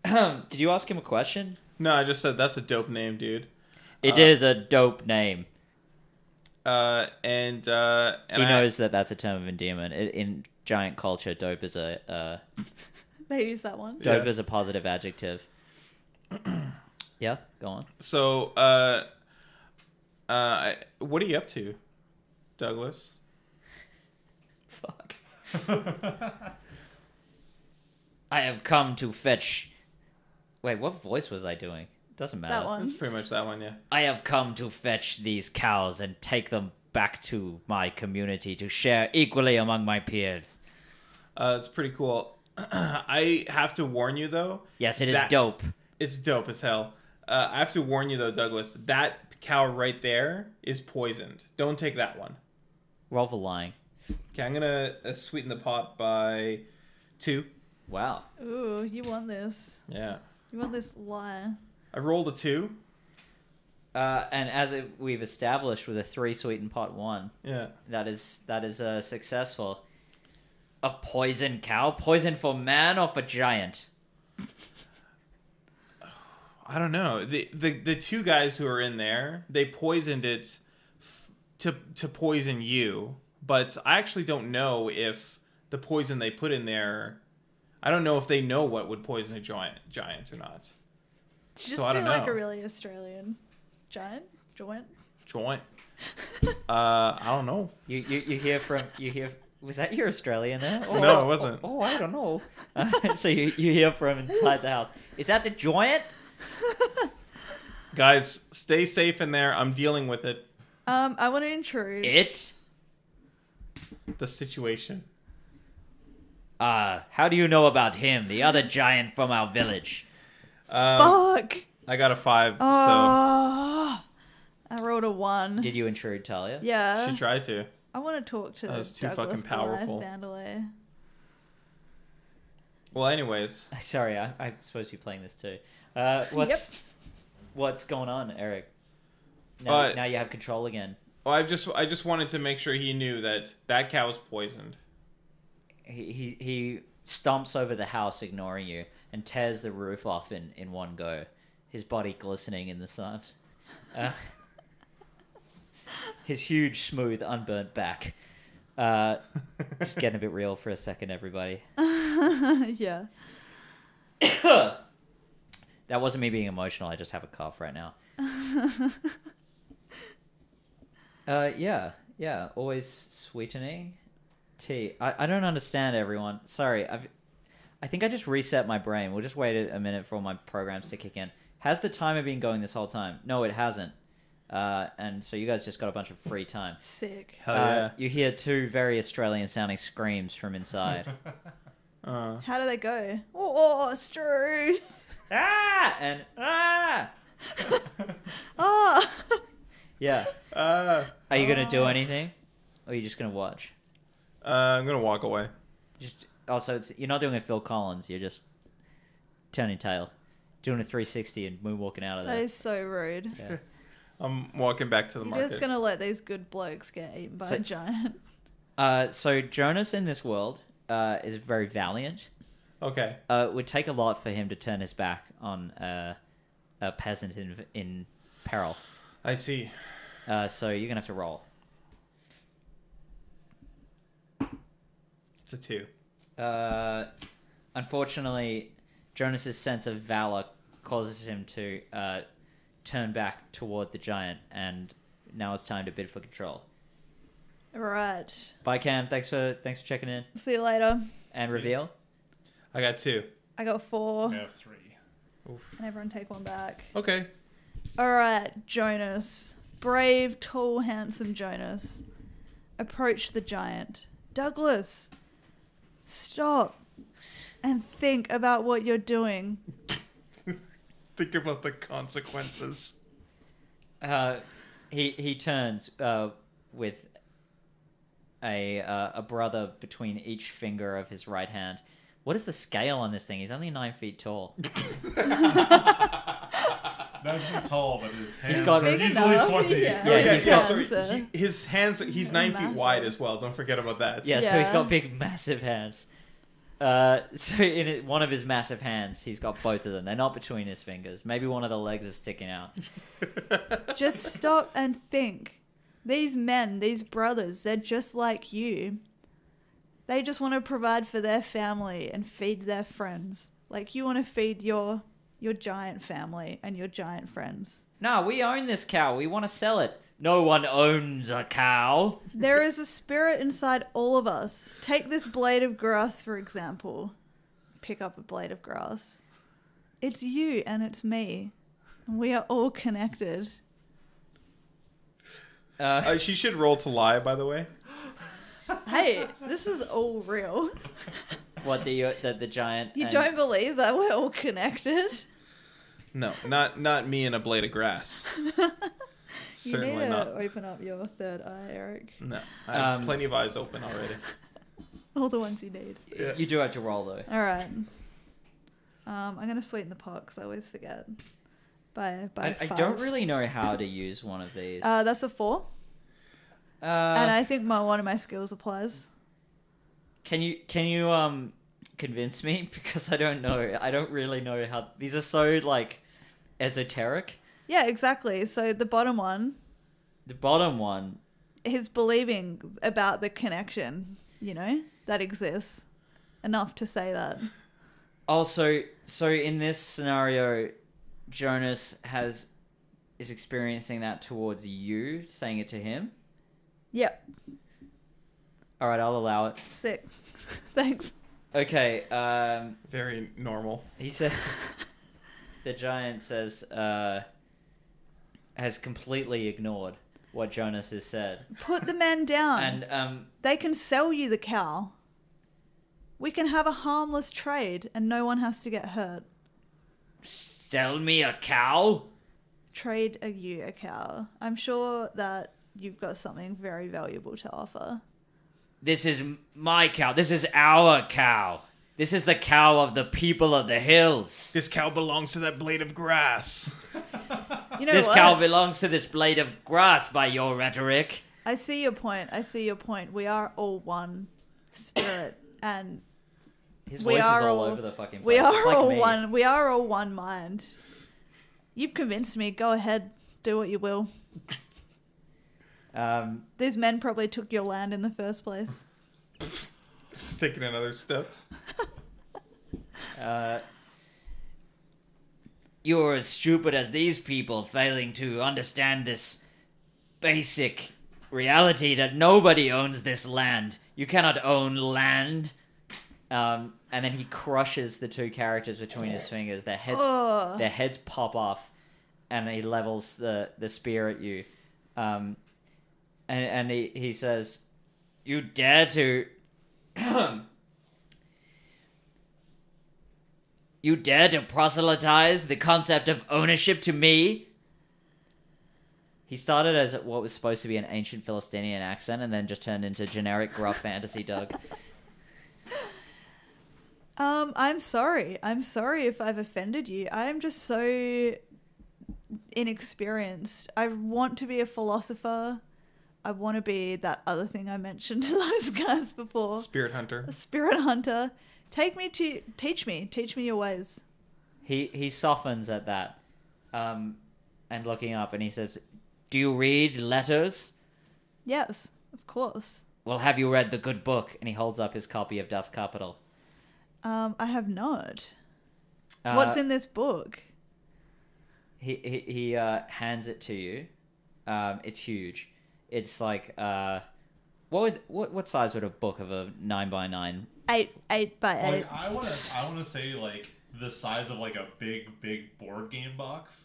Did you ask him a question? No, I just said that's a dope name, dude. It is a dope name. And He I, knows that that's a term of endearment. In giant culture, dope is a They use that one. dope Yeah. is a positive adjective. Yeah, go on. So, what are you up to, Douglas? Fuck. I have come to fetch. Wait, what voice was I doing? Doesn't matter. That one. That's pretty much that one, yeah. I have come to fetch these cows and take them back to my community to share equally among my peers. It's pretty cool. I have to warn you, though. Yes, it is that- dope. It's dope as hell. I have to warn you, though, Douglas. That cow right there is poisoned. Don't take that one. Roll for lying. Okay, I'm gonna sweeten the pot by 2. Wow. Ooh, you want this. Yeah. You want this lie. I rolled a 2. And as we've established with a 3 sweetened pot 1, Yeah. that is successful. A poison cow? Poison for man or for giant? I don't know. The two guys who are in there, they poisoned it to poison you, but I actually don't know if the poison they put in there. I don't know if they know what would poison a giant or not. Just So I do don't like know. a really Australian joint. Joint. I don't know. You hear was that your Australian there? Oh, No, it wasn't. Oh, I don't know. So you hear from inside the house. Is that the giant? Guys, stay safe in there. I'm dealing with it. I want to intrude. The situation. How do you know about him, the other giant from our village? Fuck. I got a 5, Oh. I rolled a 1. Did you intrude, Talia? so Yeah. she tried to. I want to talk to That was too Douglas fucking powerful. Goliath Vanderlei. Well, anyways, Sorry, I'm supposed to be playing this too. What's going on, Eric? Now you have control again. well, I just wanted to make sure he knew that cow's poisoned. He stomps over the house, ignoring you, and tears the roof off in one go. His body glistening in the sun. His huge, smooth, unburnt back. Just getting a bit real for a second, everybody. Yeah. That wasn't me being emotional. I just have a cough right now. Yeah. Always sweetening tea. I don't understand, everyone. Sorry. I think I just reset my brain. We'll just wait a minute for all my programs to kick in. Has the timer been going this whole time? No, it hasn't. And so you guys just got a bunch of free time. Sick. Hell yeah. You hear 2 very Australian-sounding screams from inside. How do they go? Oh, Struth. Ah! And ah! Ah. Yeah. Are you going to do anything? Or are you just going to watch? I'm gonna walk away. Just also, you're not doing a Phil Collins. You're just turning tail, doing a 360 and moonwalking out of That there. is so rude. Yeah. I'm walking back to the You're market. just gonna let these good blokes get eaten by a giant. So Jonas in this world is very valiant. Okay. It would take a lot for him to turn his back on a peasant in peril. I see. So you're gonna have to roll. It's a 2. Unfortunately, Jonas's sense of valor causes him to turn back toward the giant, and now it's time to bid for control. Right. Bye, Cam. Thanks for checking in. See you later. And reveal. I got 2. I got 4. I have 3. And everyone take one back. Okay. Alright, Jonas. Brave, tall, handsome Jonas. Approach the giant. Douglas! Stop. and think about what you're doing. Think about the consequences. He turns with a brother between each finger of his right hand. What is the scale on this thing? He's only 9 feet tall. 9 feet tall, but his hands got are big easily enough, 20. yeah. Yeah, he's got- sorry. His hands, he's 9 feet Massive. wide as well. Don't forget about that. Yeah, so he's Yeah. got big, massive hands. So in one of his massive hands, he's got both of them. They're not between his fingers. Maybe one of the legs is sticking out. Just stop and think. These men, these brothers, they're just like you. They just want to provide for their family and feed their friends. Like you want to feed your giant family and your giant friends. No, we own this cow. We want to sell it. No one owns a cow. There is a spirit inside all of us. Take this blade of grass, for example. Pick up a blade of grass. It's you and it's me. And we are all connected. She should roll to lie, by the way. Hey, this is all real. What the giant? You and- don't believe that we're all connected? No, not me and a blade of grass. You Certainly need to not. open up your third eye, Eric. No, I have plenty of eyes open already. All the ones you need. Yeah. You do have to roll though. All right. I'm gonna sweeten the pot because I always forget. By I 5. don't really know how to use one of these. That's a 4, and I think one of my skills applies. Can you convince me, because I don't know. I don't really know how these are so like esoteric. Yeah, exactly. So the bottom one The bottom one, is believing about the connection, that exists. Enough to say that. also, so in this scenario, Jonas is experiencing that towards you, saying it to him. Yep. All right, I'll allow it. Sick. Thanks. Okay. Very normal. He said the giant says has completely ignored what Jonas has said, Put the men down. and They can sell you the cow. We can have a harmless trade and no one has to get hurt. sell me a cow. Trade you a cow. I'm sure that you've got something very valuable to offer. This is my cow. This is our cow. This is the cow of the people of the hills. This cow belongs to that blade of grass. You know This what? cow belongs to this blade of grass, by your rhetoric. I see your point. We are all one spirit, and His We voice is are all all- over the fucking place. we are It's like all me. one. We are all one mind. You've convinced me. Go ahead, do what you will. These men probably took your land in the first place. It's taking another step. You're as stupid as these people, failing to understand this basic reality that nobody owns this land. You cannot own land. And then he crushes the two characters between his fingers. Their heads pop off, and he levels the spear at you. And he says, "You dare to." You dare to proselytize the concept of ownership to me? He started as what was supposed to be an ancient Philistinian accent and then just turned into generic gruff fantasy Doug. I'm sorry. I'm sorry if I've offended you. I am just so inexperienced. I want to be a philosopher. I want to be that other thing I mentioned to those guys before. Spirit hunter. A spirit hunter. Teach me your ways. He softens at that, and looking up, and he says, "Do you read letters? Yes, of course. Well, have you read the good book?" And he holds up his copy of Das Kapital. I have not. What's in this book? He hands it to you. It's huge. It's like what size would a book of a 9x9? 8 by 8. Like, I wanna say like the size of like a big board game box,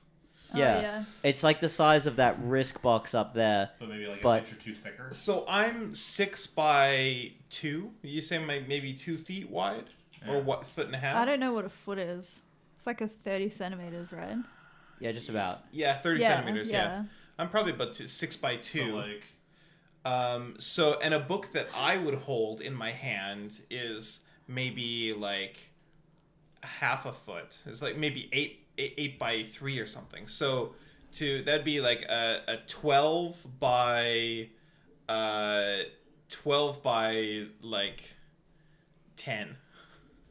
Yeah. It's like the size of that Risk box up there. but maybe like But- an inch or two thicker. So I'm 6 by 2. You say maybe 2 feet wide? Or what, foot and a half? I don't know what a foot is. It's like a 30 centimeters, right? Yeah, just about. Yeah, 30 centimeters, yeah. I'm probably about 6 by 2. So, like... And a book that I would hold in my hand is maybe like half a foot. It's like maybe 8 by 3 or something. So that'd be like a 12 by like 10.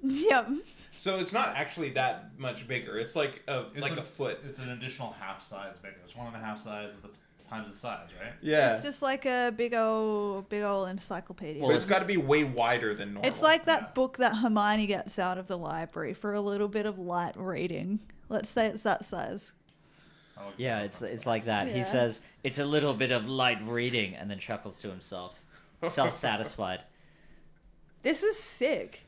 Yep. So it's not actually that much bigger. It's like a foot. It's an additional half size bigger. It's 1.5 size of the times the size, right? Yeah. It's just like a big old encyclopedia. But it's got to be way wider than normal. It's like that book that Hermione gets out of the library for a little bit of light reading. Let's say it's that size. Yeah, it's like that. Yeah. He says, it's a little bit of light reading, and then chuckles to himself. Self-satisfied. This is sick.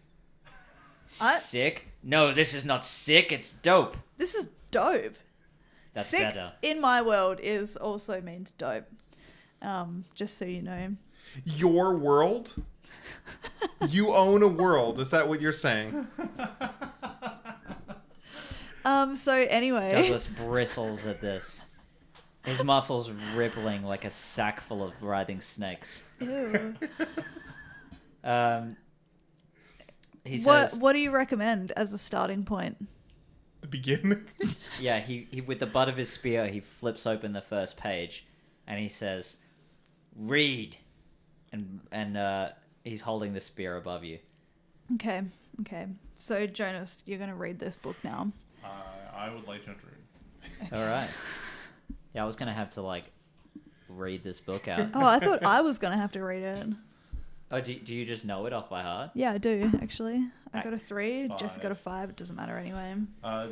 Sick? No, this is not sick. It's dope. This is dope. That's Sick better. in my world is also means dope. Just so you know. Your world? You own a world. Is that what you're saying? So anyway. Douglas bristles at this. His muscles rippling like a sack full of writhing snakes. Ew. He says, What do you recommend as a starting point? The beginning? yeah, he with the butt of his spear, he flips open the first page, and he says, "Read," and he's holding the spear above you. Okay. So Jonas, you're gonna read this book now. I would like to read. All right. Yeah, I was gonna have to like read this book out. Oh, I thought I was gonna have to read it. Oh, do you just know it off by heart? Yeah, I do actually. I got a 3. 5. Jess got a 5. It doesn't matter anyway.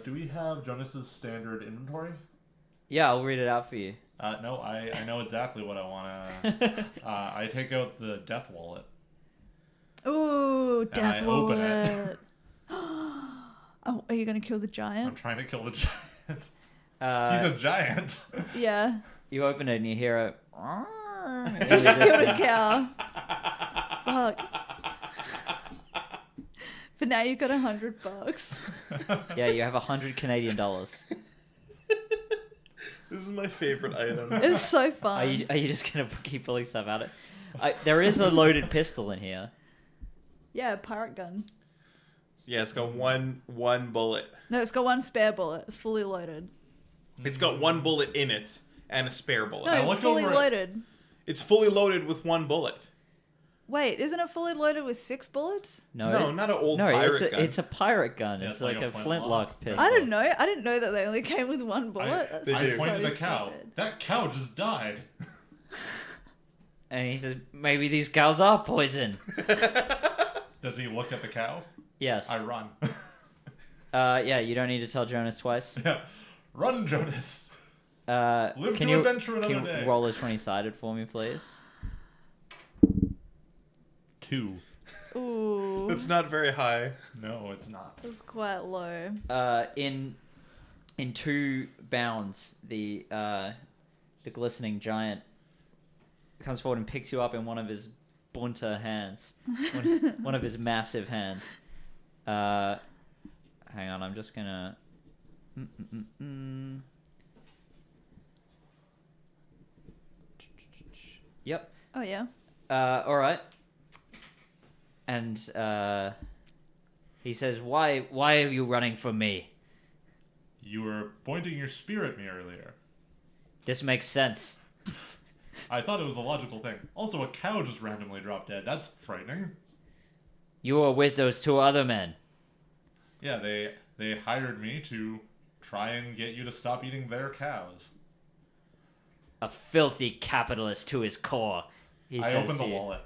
Do we have Jonas's standard inventory? Yeah, I'll read it out for you. No, I know exactly what I want to... I take out the death wallet. Ooh, death I open wallet. Oh, are you gonna kill the I'm giant? trying to kill the giant. Uh, He's a giant. Yeah. You open it and you hear a. You just killed a cow. Fuck. But now you've got $100. Yeah, you have 100 Canadian dollars. This is my favorite item. It's so fun. Are you just gonna keep pulling stuff out? There is a loaded pistol in here. Yeah, pirate gun. Yeah, it's got one bullet. No, it's got 1 spare bullet. It's fully loaded. It's got 1 bullet in it and a spare bullet. No, it's looked fully over it. loaded. It's fully loaded with 1 bullet. Wait, isn't it fully loaded with 6 bullets? No, not an old no, pirate gun. it's a pirate gun. Yeah, it's it's like like a a flintlock. flintlock pistol. I didn't know. I didn't know that they only came with 1 bullet. That's They I do. pointed so at the cow. stupid. That cow just died. And he says, maybe these cows are poison. Does he look at the cow? Yes. I run. Yeah, you don't need to tell Jonas twice. Yeah. Run, Jonas. Live can to you, adventure another can day. you roll a 20-sided for me, please? 2. Ooh, It's not very high. No, it's not. that's quite low. In 2 bounds, the glistening giant comes forward and picks you up in one of his bunter hands, one of his massive hands. Hang on, I'm just gonna. Yep. Oh yeah. All right. And he says, "Why are you running from me? You were pointing your spear at me earlier. This makes sense." I thought it was a logical thing. Also, a cow just randomly dropped dead. That's frightening. You were with those 2 other men. Yeah, they hired me to try and get you to stop eating their cows. A filthy capitalist to his core. He I says opened the to you. wallet.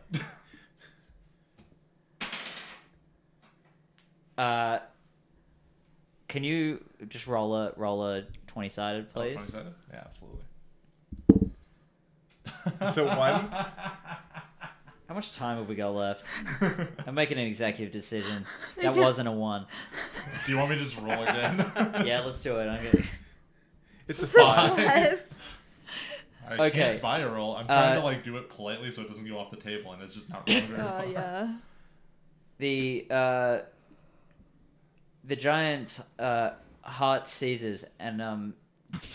Can you just roll a 20-sided, please? 27? Yeah, absolutely. It's a 1. How much time have we got left? I'm making an executive decision. That wasn't a 1. Do you want me to just roll again? Yeah, let's do it. I'm gonna... It's a 5. I Okay. can't buy a roll. I'm trying to like do it politely so it doesn't go off the table, and it's just not rolling very far. Oh yeah. The the giant's heart seizes, and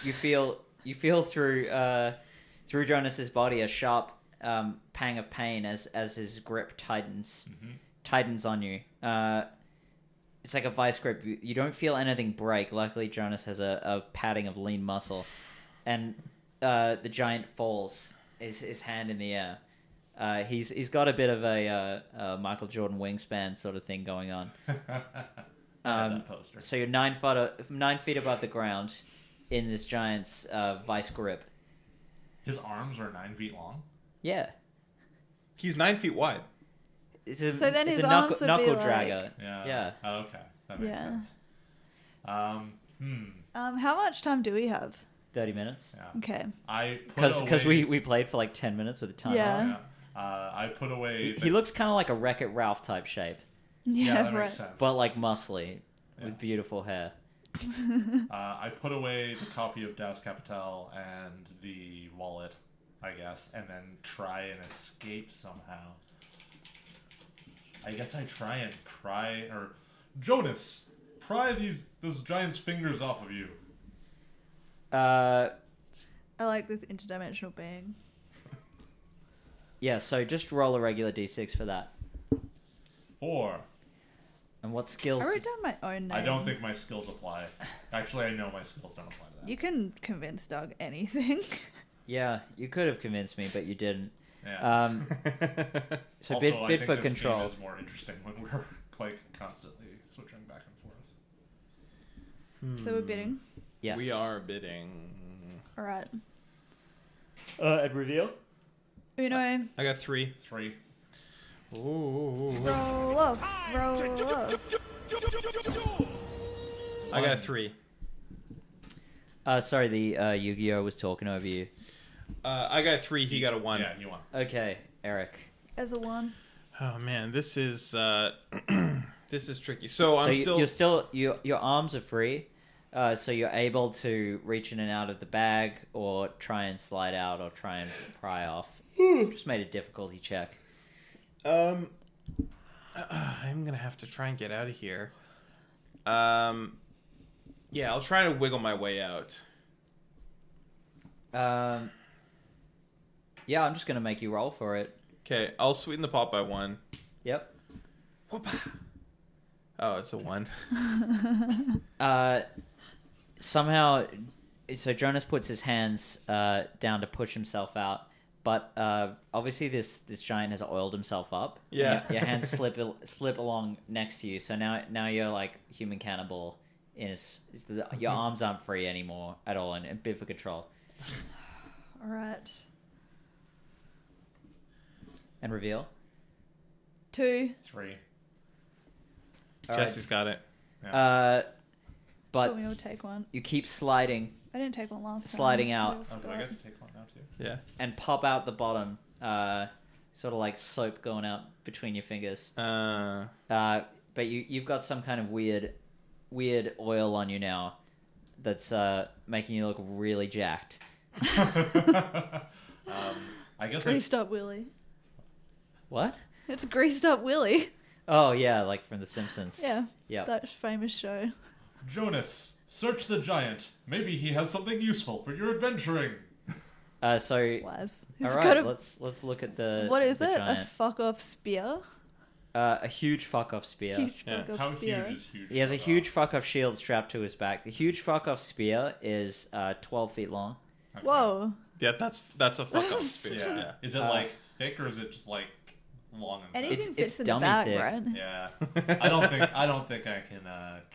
you feel through Jonas's body a sharp pang of pain as his grip tightens on you. It's like a vice grip. You don't feel anything break. Luckily, Jonas has a padding of lean muscle, and the giant falls, his hand in the air. He's got a bit of a Michael Jordan wingspan sort of thing going on. That poster. So you're 9 feet above the ground in this giant's vice grip. His arms are 9 feet long. Yeah. He's 9 feet wide. It's a, So then it's his a arms would be knuckle like- dragger. Yeah. Yeah. Oh, okay, that makes Yeah. sense. How much time do we have? 30 minutes. Yeah. Okay. I put Because away. we played for like 10 minutes with a timer. Yeah. I put away. He looks kind of like a Wreck-It Ralph type shape, Yeah, that right. makes sense. but like muscly Yeah. with beautiful hair. I put away the copy of Das Kapital and the wallet, I guess, and then try and escape somehow. I guess I try and pry, or Jonas, pry this giant's fingers off of you. I like this interdimensional being. Yeah, so just roll a regular d6 for that. 4. And what skills? I wrote down my own name. I don't think my skills apply. Actually, I know my skills don't apply to that. You can convince Doug anything. Yeah, you could have convinced me, but you didn't. Yeah. So also, bid I think for this control. game is more interesting when we're like constantly switching back and forth. So we're bidding. Yes. We are bidding. All right. And reveal. Uno. I got 3. 3. Ooh. Roll up. Roll up. I got a 3. Sorry, the Yu-Gi-Oh was talking over you. I got a 3. He got a 1. Yeah, you won. Okay, Eric. As a one. Oh man, this is this is tricky. So I'm So your arms are free, so you're able to reach in and out of the bag, or try and slide out, or try and pry off. Just made a difficulty check. I'm gonna have to try and get out of here. Yeah, I'll try to wiggle my way out. Yeah, I'm just gonna make you roll for it. Okay, I'll sweeten the pot by 1. Yep. Oh, it's a 1. Somehow, so Jonas puts his hands down to push himself out, but obviously this giant has oiled himself up. Yeah. Your hands slip along next to you, so now you're like human cannibal. Your arms aren't free anymore at all, and bid for control. All right. And reveal. 2. 3. All Jesse's got it. But we all take one. you keep sliding I didn't take one last time. Sliding out. Oh, do I get to take one now too? Yeah. and pop out the bottom, sort of like soap going out between your fingers. But you've got some kind of weird oil on you now that's making you look really jacked. I guess Greased up Willy. What? It's Greased Up Willy. Oh yeah, like from The Simpsons. Yeah. Yep. That famous show. Jonas, search the giant. Maybe he has something useful for your adventuring. So Was. all It's right, got a, let's look at the what is the it? giant. A fuck off spear? A huge fuck off spear. Huge Yeah. fuck off How spear. huge is huge? He has a fuck huge off? fuck off shield strapped to his back. The huge fuck off spear is 12 feet long. Okay. Whoa. Yeah, that's a fuck off spear. Yeah. Yeah. Is it like thick or is it just like long and thick? Anything It's fits in the dummy bag, thick. right? Yeah. I don't think I can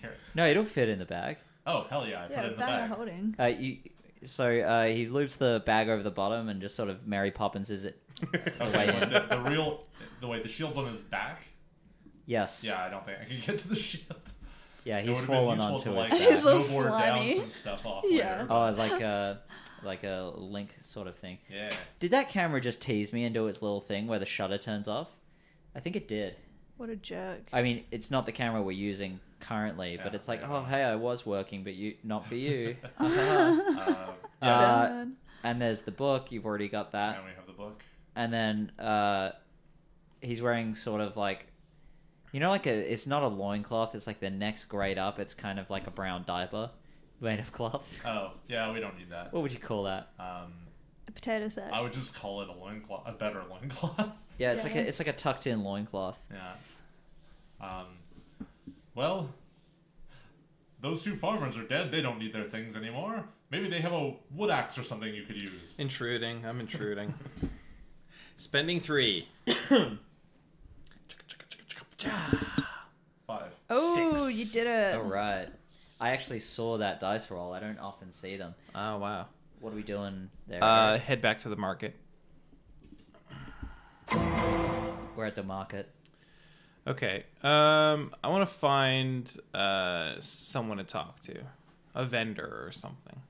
carry. No, it'll fit in the bag. Oh hell yeah! I put Yeah, it in the bag bag. of holding. He loops the bag over the bottom and just sort of Mary Poppins is it. Okay, Way in. but the shield's on his back. Yes. Yeah, I don't think I can get to the shield. Yeah, It he's would've fallen been useful onto to, his like, back. He's all snowboard down slimy. some stuff off Yeah. later. Oh, like a link sort of thing. Yeah. Did that camera just tease me into its little thing where the shutter turns off? I think it did. What a jerk. I mean, it's not the camera we're using currently, but Yeah, it's like, yeah. oh, hey, I was working, but not for you. Yeah. Bad. And there's the book. You've already got that. And we have the book. And then he's wearing sort of like You know, like it's not a loincloth. It's like the next grade up. It's kind of like a brown diaper made of cloth. Oh, yeah, we don't need that. What would you call that? A potato sack. I would just call it a loincloth, a better loincloth. Yeah, it's Yeah. like a tucked in loincloth. Yeah. Well, those two farmers are dead. They don't need their things anymore. Maybe they have a wood axe or something you could use. Intruding. I'm intruding. Spending 3. 5. Oh, 6. you did it. All right. I actually saw that dice roll. I don't often see them. Oh, wow. What are we doing there? Head back to the market. We're at the market. Okay. I want to find someone to talk to. A vendor or something.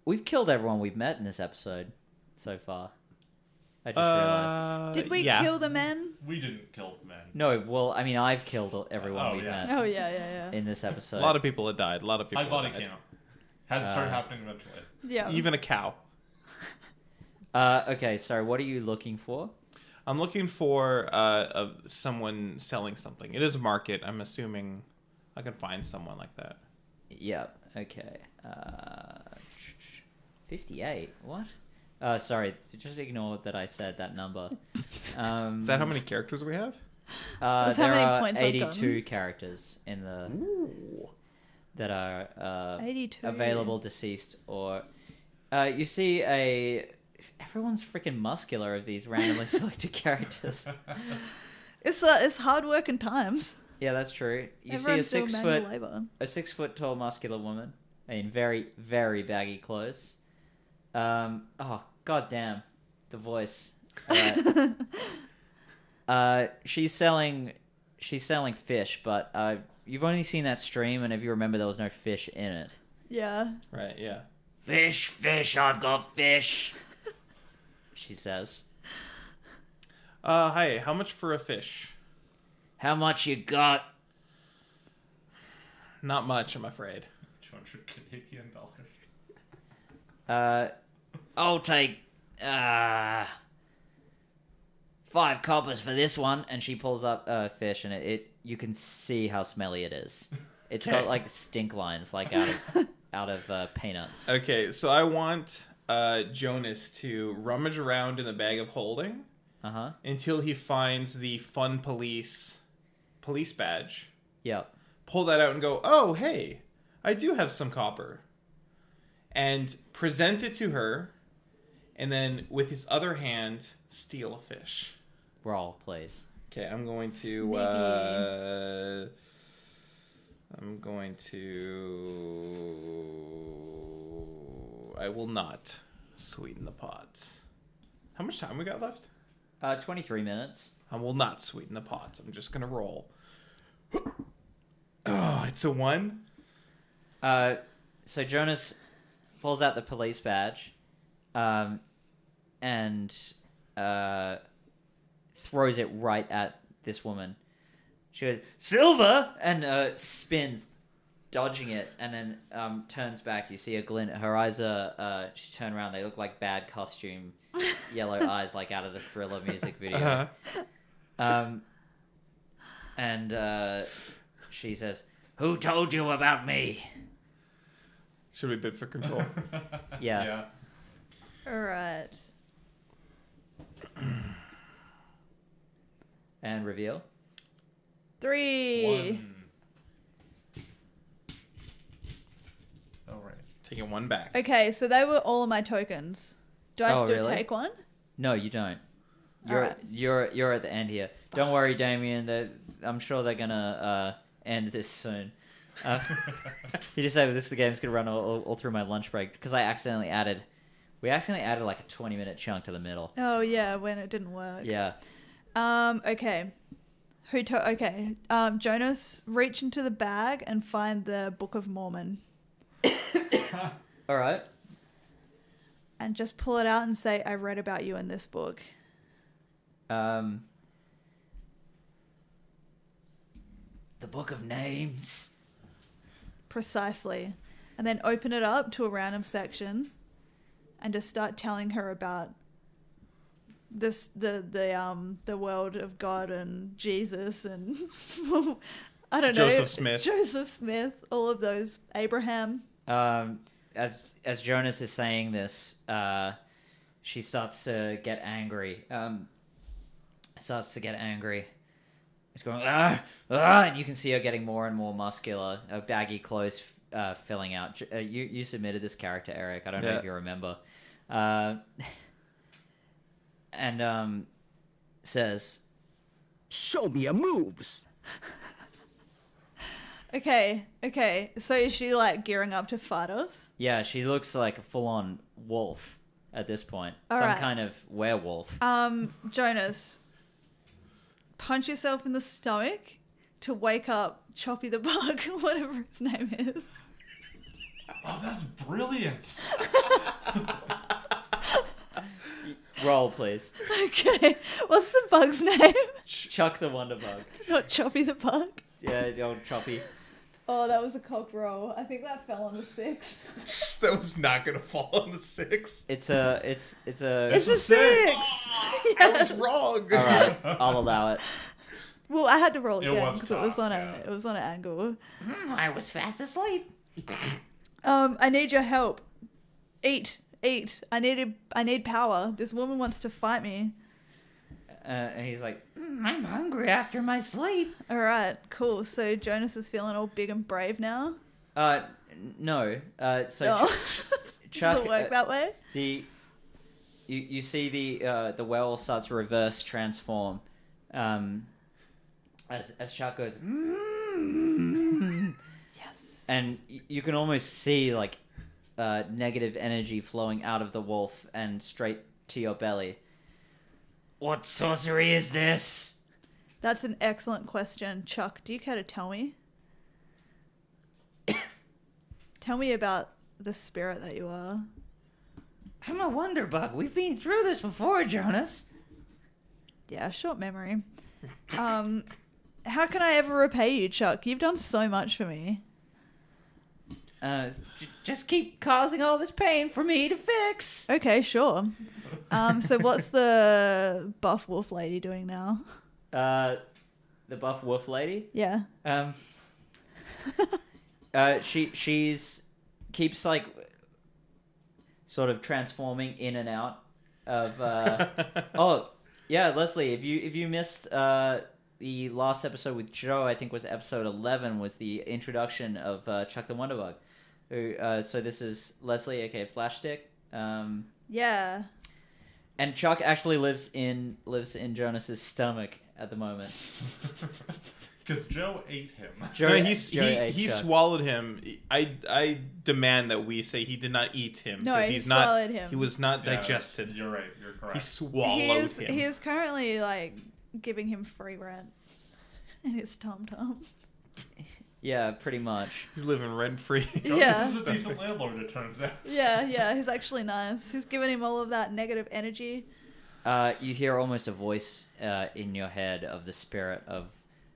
We've killed everyone we've met in this episode so far. I just realized. Did we yeah. kill the men? We didn't kill the men. No, well, I mean, I've killed everyone Oh, we've yeah. met Oh, yeah. in this episode. A lot of people had died. A lot of people High body had died. count. Had to start happening eventually. Yeah. Even a cow. Okay, so what are you looking for? I'm looking for someone selling something. It is a market. I'm assuming I can find someone like that. Yeah, okay. 58. What? Sorry, just ignore that I said that number. Is that how many characters we have? That's how there many are points I've 82 gotten. characters in the that are 82. available, deceased, or you see everyone's freaking muscular of these randomly selected characters. It's hard work and times. Yeah, that's true. You Everyone's see doing manual labor. a 6 foot tall muscular woman in very, very baggy clothes. Oh, goddamn. The voice. Alright. She's selling fish, but you've only seen that stream, and if you remember, there was no fish in it. Yeah. Right, yeah. Fish, I've got fish. She says. Hi, how much for a fish? How much you got? Not much, I'm afraid. 200 Canadian dollars. I'll take 5 coppers for this one. And she pulls up a fish, and it you can see how smelly it is. It's got like stink lines, like out of peanuts. Okay, so I want Jonas to rummage around in the bag of holding until he finds the fun police badge. Yep. Pull that out and go, oh, hey, I do have some copper. And present it to her, and then with his other hand, steal a fish. Roll, please. Okay, I'm going to... I will not sweeten the pot. How much time we got left? 23 minutes. I will not sweeten the pot. I'm just going to roll. Oh, it's a 1? So Jonas pulls out the police badge, and throws it right at this woman. She goes, "Silver!" and spins, dodging it, and then turns back. You see a glint. Her eyes are, she turned around. They look like bad costume, yellow eyes, like out of the Thriller music video. And she says, "Who told you about me?" Should we bid for control? Yeah. All right. And reveal. 3. 1. All right. Taking 1 back. Okay, so they were all of my tokens. Do I Oh, still really? take one? No, you don't. Alright. You're at the end here. Don't worry, Damien. I'm sure they're gonna end this soon. You just say this the game's gonna run all through my lunch break because we accidentally added like a 20-minute chunk to the middle. Oh yeah, when it didn't work. Yeah. Okay. Jonas, reach into the bag and find the Book of Mormon. All right. And just pull it out and say, "I read about you in this book." The Book of Names. Precisely. And then open it up to a random section and just start telling her about the world of God and Jesus and I don't know, Joseph Smith, all of those, Abraham. As Jonas is saying this, she starts to get angry. It's going, and you can see her getting more and more muscular. Her baggy clothes filling out. You submitted this character, Eric. I don't know if you remember. And says, Show me your moves. Okay. So is she like gearing up to fight us? yeah, she looks like a full-on wolf at this point. All Some right. kind of werewolf. Jonas, punch yourself in the stomach to wake up Choppy the Bug, whatever his name is. Oh, that's brilliant. Roll, please. Okay, what's the bug's name? Chuck the Wonder Bug. Not Choppy the Bug. Yeah, the old Choppy. Oh, that was a cocked roll. I think that fell on the 6. That was not gonna fall on the 6. It's a. It's a a 6! I was wrong. All right, I'll allow it. Well, I had to roll It again was because it was cocked, on yeah. it was on an angle. I was fast asleep. I need your help. Eat. I need power. This woman wants to fight me. And he's like, I'm hungry after my sleep. All right, cool. So Jonas is feeling all big and brave now. No. So Oh. Chuck, Does it work that way? You see the werewolf starts to reverse transform, as Chuck goes, Yes. and you can almost see like negative energy flowing out of the wolf and straight to your belly. What sorcery is this? That's an excellent question, Chuck. Do you care to tell me? Tell me about the spirit that you are. I'm a wonder bug. We've been through this before, Jonas. Yeah, short memory. How can I ever repay you, Chuck? You've done so much for me. Just keep causing all this pain for me to fix. Okay, sure. So what's the buff wolf lady doing now? The buff wolf lady. Yeah. She's keeps like sort of transforming in and out of. Oh yeah, Leslie, if you missed the last episode with Joe, I think was episode 11, was the introduction of Chuck the Wonderbug. Who? So this is Leslie, aka Flashstick. Yeah. And Chuck actually lives in Jonas's stomach at the moment. Because Joe ate him. Joe, No, Joe ate he Chuck. swallowed him. I demand that we say he did not eat him. No, 'cause he he's swallowed not, him. He was not Yeah, digested. You're right. You're correct. He swallowed him. He is currently like giving him free rent in his tom. Yeah, pretty much. He's living rent free. Yeah. This is a decent landlord, it turns out. Yeah, he's actually nice. He's giving him all of that negative energy. You hear almost a voice in your head of the spirit of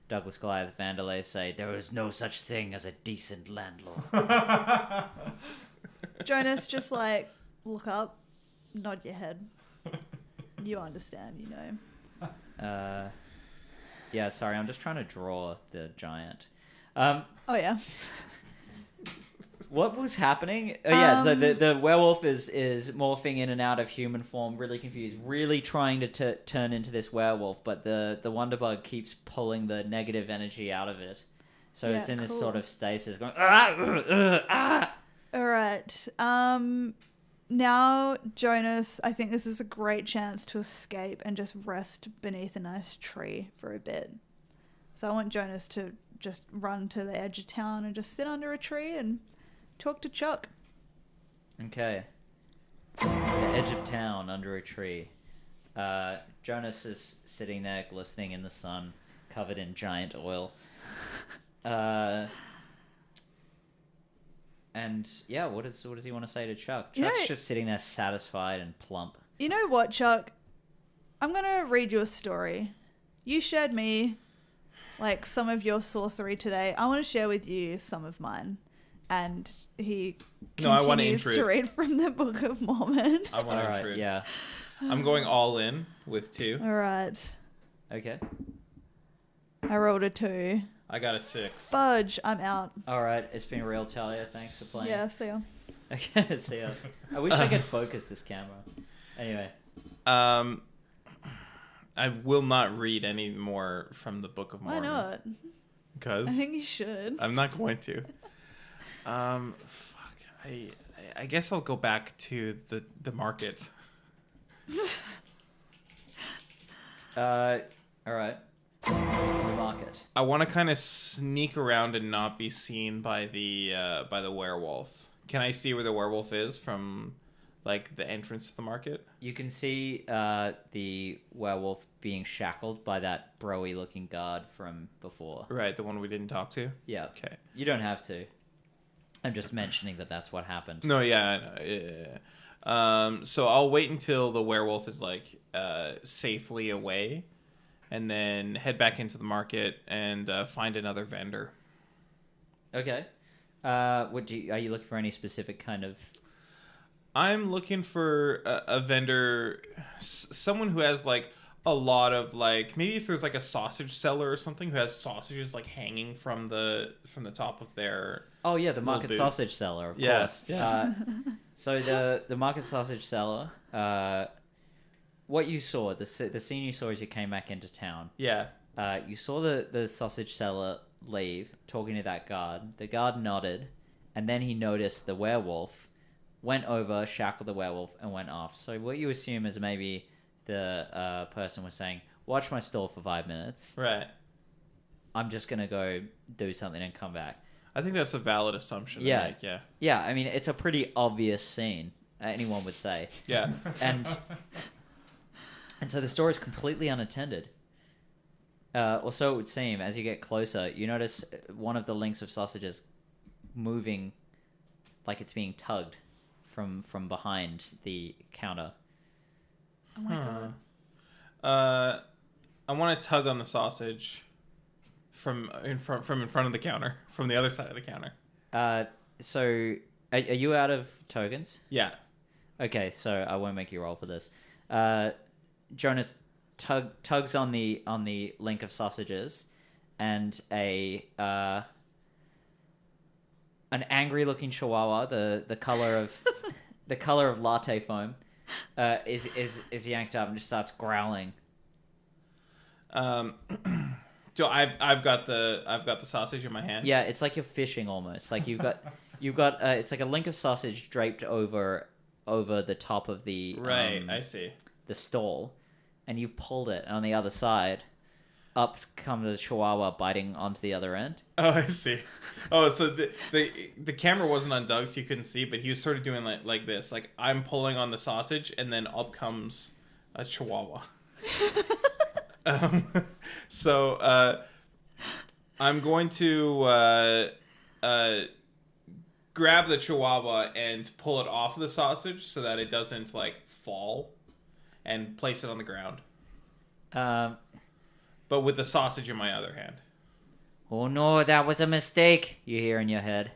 Douglas Goliath Vanderlei say, "There is no such thing as a decent landlord." Jonas, just like look up, nod your head. You understand, you know. Yeah, sorry, I'm just trying to draw the giant. Oh yeah. What was happening? Oh yeah, the werewolf is morphing in and out of human form, really confused, really trying to turn into this werewolf, but the Wonderbug keeps pulling the negative energy out of it. So Yeah, it's in this cool. sort of stasis going, All right. Now, Jonas, I think this is a great chance to escape and just rest beneath a nice tree for a bit. So I want Jonas to just run to the edge of town and just sit under a tree and talk to Chuck. Okay. The edge of town, under a tree. Jonas is sitting there glistening in the sun, covered in giant oil. And yeah, what does he want to say to Chuck? You know- Chuck's just sitting there satisfied and plump. You know what, Chuck? I'm going to read you a story. You shared me like some of your sorcery today. I want to share with you some of mine. And he No, I wanna continues to intrude. read from the Book of Mormon. I want to All right, intrude. yeah. I'm going all in with 2. All right. Okay. I rolled a 2. I got a 6. Fudge. I'm out. All right. It's been real, Talia. Thanks for playing. Yeah, see ya. Okay. See ya. I wish I could focus this camera. Anyway. I will not read any more from the Book of Why Mormon. not? Because I think you should. I'm not going to. I guess I'll go back to the market. All right. The market. I want to kind of sneak around and not be seen by the werewolf. Can I see where the werewolf is from, like, the entrance to the market? You can see the werewolf being shackled by that broy looking guard from before. Right, the one we didn't talk to? Yeah. Okay. You don't have to. I'm just mentioning that that's what happened. No, yeah, I know. Yeah. So I'll wait until the werewolf is, like, safely away, and then head back into the market and find another vendor. Okay. Are you looking for any specific kind of... I'm looking for a vendor, someone who has, like, a lot of, like, maybe if there's, like, a sausage seller or something who has sausages, like, hanging from the top of their... Oh, yeah, the little market booth. sausage seller, of Yeah, course. yeah. So the market sausage seller, what you saw, the scene you saw as you came back into town, Yeah. you saw the sausage seller leave, talking to that guard. The guard nodded, and then he noticed the werewolf, went over, shackled the werewolf, and went off. So what you assume is maybe the person was saying, watch my stall for 5 minutes. Right. I'm just going to go do something and come back. I think that's a valid assumption. Yeah. To make, yeah. Yeah, I mean, it's a pretty obvious scene, anyone would say. Yeah. And so the store is completely unattended. Or so it would seem. As you get closer, you notice one of the links of sausages moving like it's being tugged from behind the counter. Oh my god. I want to tug on the sausage from in front of the counter, from the other side of the counter. So are you out of tokens? Yeah. Okay, so I won't make you roll for this. Jonas tugs on the link of sausages, and an angry looking chihuahua, the color of latte foam, is yanked up and just starts growling. So I've got the sausage in my hand. Yeah, it's like you're fishing almost. Like you've got it's like a link of sausage draped over the top of the Right, I see. the stall, and you've pulled it, and on the other side, up comes the chihuahua biting onto the other end. Oh, I see. Oh, so the camera wasn't on Doug, so you couldn't see, but he was sort of doing like this. Like, I'm pulling on the sausage, and then up comes a chihuahua. So I'm going to grab the chihuahua and pull it off the sausage so that it doesn't, like, fall, and place it on the ground. But with the sausage in my other hand. Oh no, that was a mistake, you hear in your head.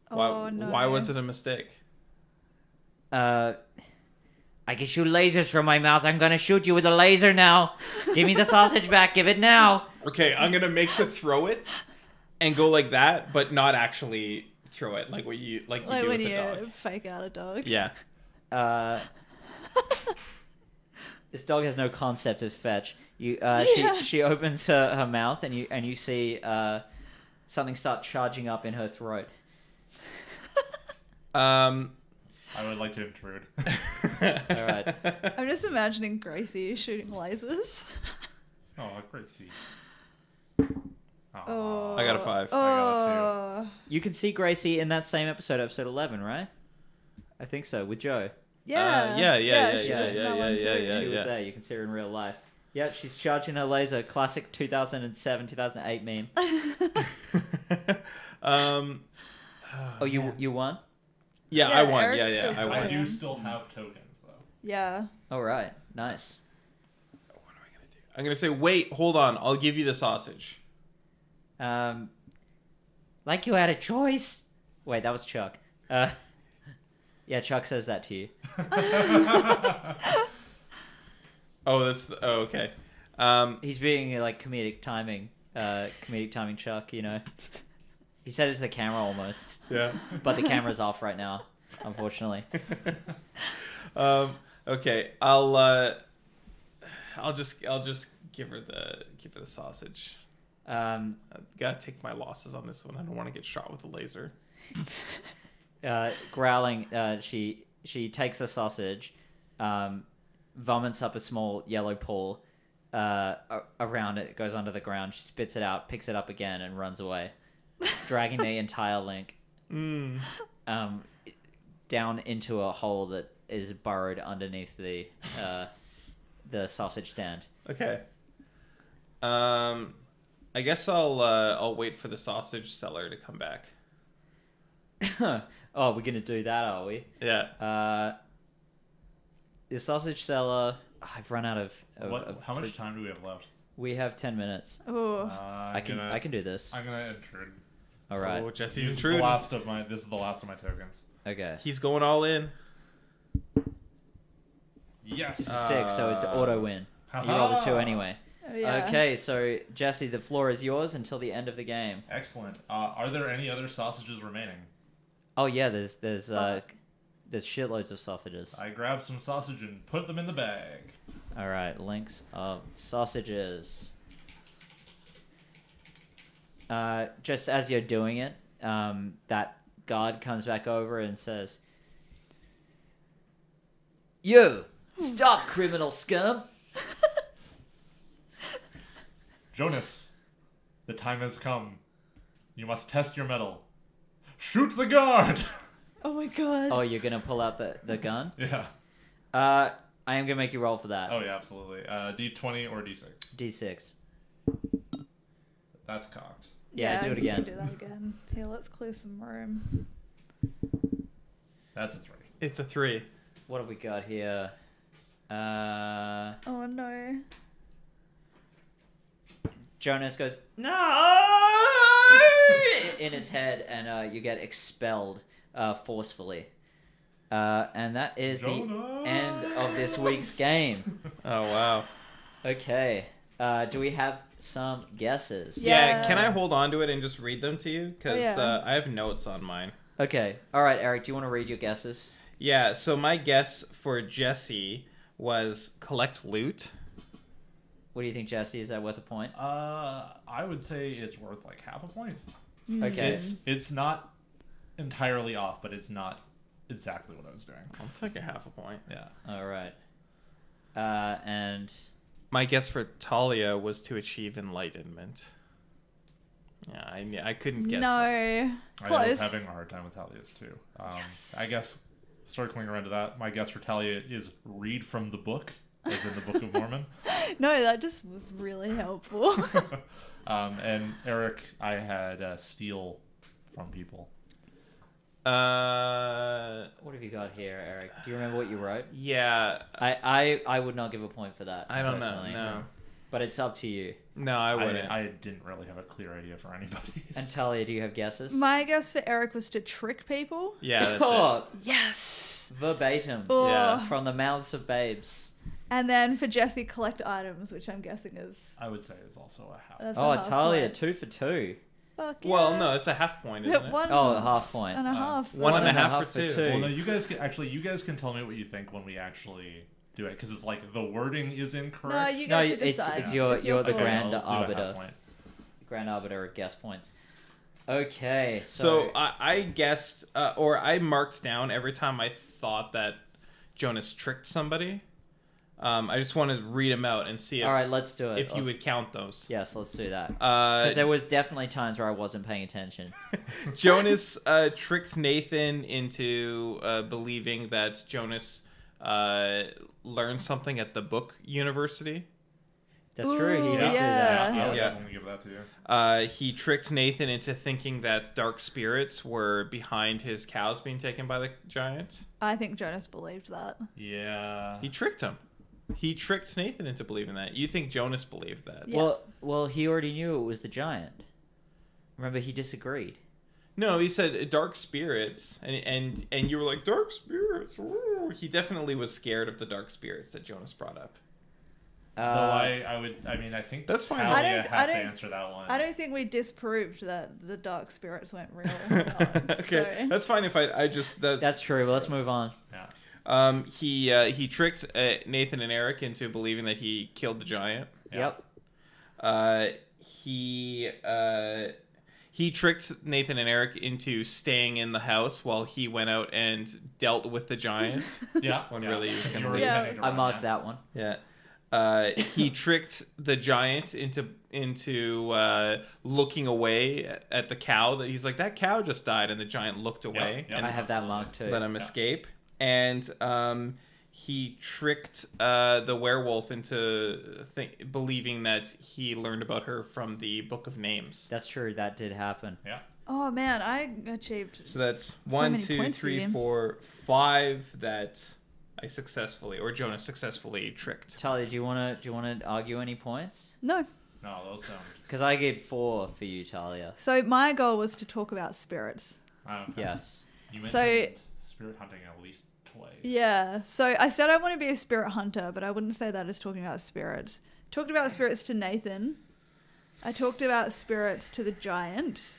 Oh no. Why was it a mistake? I can shoot lasers from my mouth. I'm gonna shoot you with a laser now. Give me the sausage back. Give it now. Okay, I'm gonna make to throw it and go like that, but not actually throw it like you do when with you the dog. fake out a dog? Yeah. This dog has no concept of fetch. She opens her mouth and you see something start charging up in her throat. I would like to intrude. All right. I'm just imagining Gracie shooting lasers. Oh, Gracie. Oh. I got a 5. Oh. You can see Gracie in that same episode 11, right? I think so, with Joe. Yeah. Yeah. She was in that one too. She was there. You can see her in real life. Yeah, she's charging her laser. Classic 2007, 2008 meme. Oh, you won? Yeah, Yeah, I won. Eric's Yeah, still I I won. going. do still have tokens, though. Yeah. All right, nice. What am I gonna do? I'm gonna say, wait, hold on. I'll give you the sausage. Like you had a choice. Wait, that was Chuck. Yeah, Chuck says that to you. Oh, okay. He's being like comedic timing Chuck, you know. He said it to the camera almost, Yeah. but the camera's off right now, unfortunately. Okay, I'll just give her the sausage. I gotta take my losses on this one. I don't want to get shot with a laser. Growling, she takes the sausage, vomits up a small yellow pool around it. It goes under the ground. She spits it out, picks it up again, and runs away, dragging the entire link down into a hole that is burrowed underneath the sausage stand. Okay. I guess I'll wait for the sausage seller to come back. Oh, we're gonna do that, are we? Yeah. The sausage seller. I've run out of. How much time do we have left? We have 10 minutes. Oh. I can do this. I'm gonna intrude. All right. Oh, Jesse's This intruding. is the last of my tokens. Okay. He's going all in. Yes. 6, so it's auto win. You rolled a 2 anyway. Oh, yeah. Okay, so Jesse, the floor is yours until the end of the game. Excellent. Are there any other sausages remaining? Oh yeah, there's Fuck. shitloads of sausages. I grab some sausage and put them in the bag. All right, links of sausages. Just as you're doing it, that guard comes back over and says, "You stop, criminal scum!" Jonas, the time has come. You must test your mettle. Shoot the guard! Oh my god. Oh, you're gonna pull out the gun? Yeah. I am gonna make you roll for that. Oh, yeah, absolutely. D20 or D6. D6. That's cocked. Yeah, do it you can again. do that again. Here, let's clear some room. That's a 3. It's a 3. What have we got here? Oh no. Jonas goes, "No!" in his head, and you get expelled forcefully. And that is Jonas! the end of this week's game. Oh, wow. Okay. Do we have some guesses? Yeah. Can I hold on to it and just read them to you? Because yeah. I have notes on mine. Okay. All right, Eric, do you want to read your guesses? Yeah, so my guess for Jesse was collect loot. What do you think, Jesse? Is that worth a point? I would say it's worth like half a point. Okay. It's not entirely off, but it's not exactly what I was doing. I'll take a half a point. Yeah. All right. And My guess for Talia was to achieve enlightenment. Yeah, I couldn't guess. No. I Close. was having a hard time with Talia's too. I guess circling around to that, my guess for Talia is read from the book, as in the Book of Mormon. No, that just was really helpful. And Eric, I had steal from people. what have you got here, Eric? Do you remember what you wrote? Yeah, I would not give a point for that. I don't know. personally. No, But it's up to you. no, I wouldn't. I didn't really have a clear idea for anybody. And Talia, do you have guesses? My guess for Eric was to trick people. Yeah, that's it. Oh, Yes. verbatim. Oh. Yeah. From the mouths of babes. And then for Jesse, collect items, which I'm guessing is. I would say it's also a half. That's Oh, a half Talia, point. 2 for 2. Fuck Well, yeah. no, it's a half point, isn't it? One Oh, a half point. and a half. One and a half half for for two. two. Well, no, you guys can tell me what you think when we actually do it, because it's like the wording is incorrect. No, you No, guys should it's decide. you're the Okay, grand I'll do a half arbiter. point. Grand arbiter of guess points. Okay, So I guessed, or I marked down every time I thought that Jonas tricked somebody. I just want to read them out and see if, all right, let's do it. if you would count those. Yes, let's do that. Because there was definitely times where I wasn't paying attention. Jonas tricked Nathan into believing that Jonas learned something at the book university. That's true. He Ooh, did do yeah. that. I would Yeah. definitely give that to you. He tricked Nathan into thinking that dark spirits were behind his cows being taken by the giant. I think Jonas believed that. Yeah. He tricked him. He tricked Nathan into believing that. You think Jonas believed that? Yeah. Well, he already knew it was the giant. Remember, he disagreed. No, he said dark spirits, and you were like, dark spirits. Ooh. He definitely was scared of the dark spirits that Jonas brought up. Though I think That's fine. Talia I don't- has I to don't- answer that one. I don't think we disproved that the dark spirits weren't real. Or not, Okay, so. that's fine if I just That's true. But let's move on. Yeah. He tricked Nathan and Eric into believing that he killed the giant. Yeah. Yep. He tricked Nathan and Eric into staying in the house while he went out and dealt with the giant. Yeah. When yeah. really he was gonna You were leave. intending to I run, marked yeah. that one. Yeah. He tricked the giant into looking away at the cow. That he's like, that cow just died, and the giant looked away Yeah, and I have that marked too. let him Yeah. escape. And he tricked the werewolf into believing that he learned about her from the Book of Names. That's true. That did happen. Yeah. Oh man, I achieved. So that's So 1, many 2, points 3, for you. 4, 5 that I successfully, or Jonas successfully tricked. Talia, do you want to argue any points? No. No, those sound. Because I gave 4 for you, Talia. So my goal was to talk about spirits. Okay. Yes. You mentioned So- spirit hunting at least twice. Yeah. So I said I want to be a spirit hunter, but I wouldn't say that as talking about spirits. Talked about spirits to Nathan. I talked about spirits to the giant.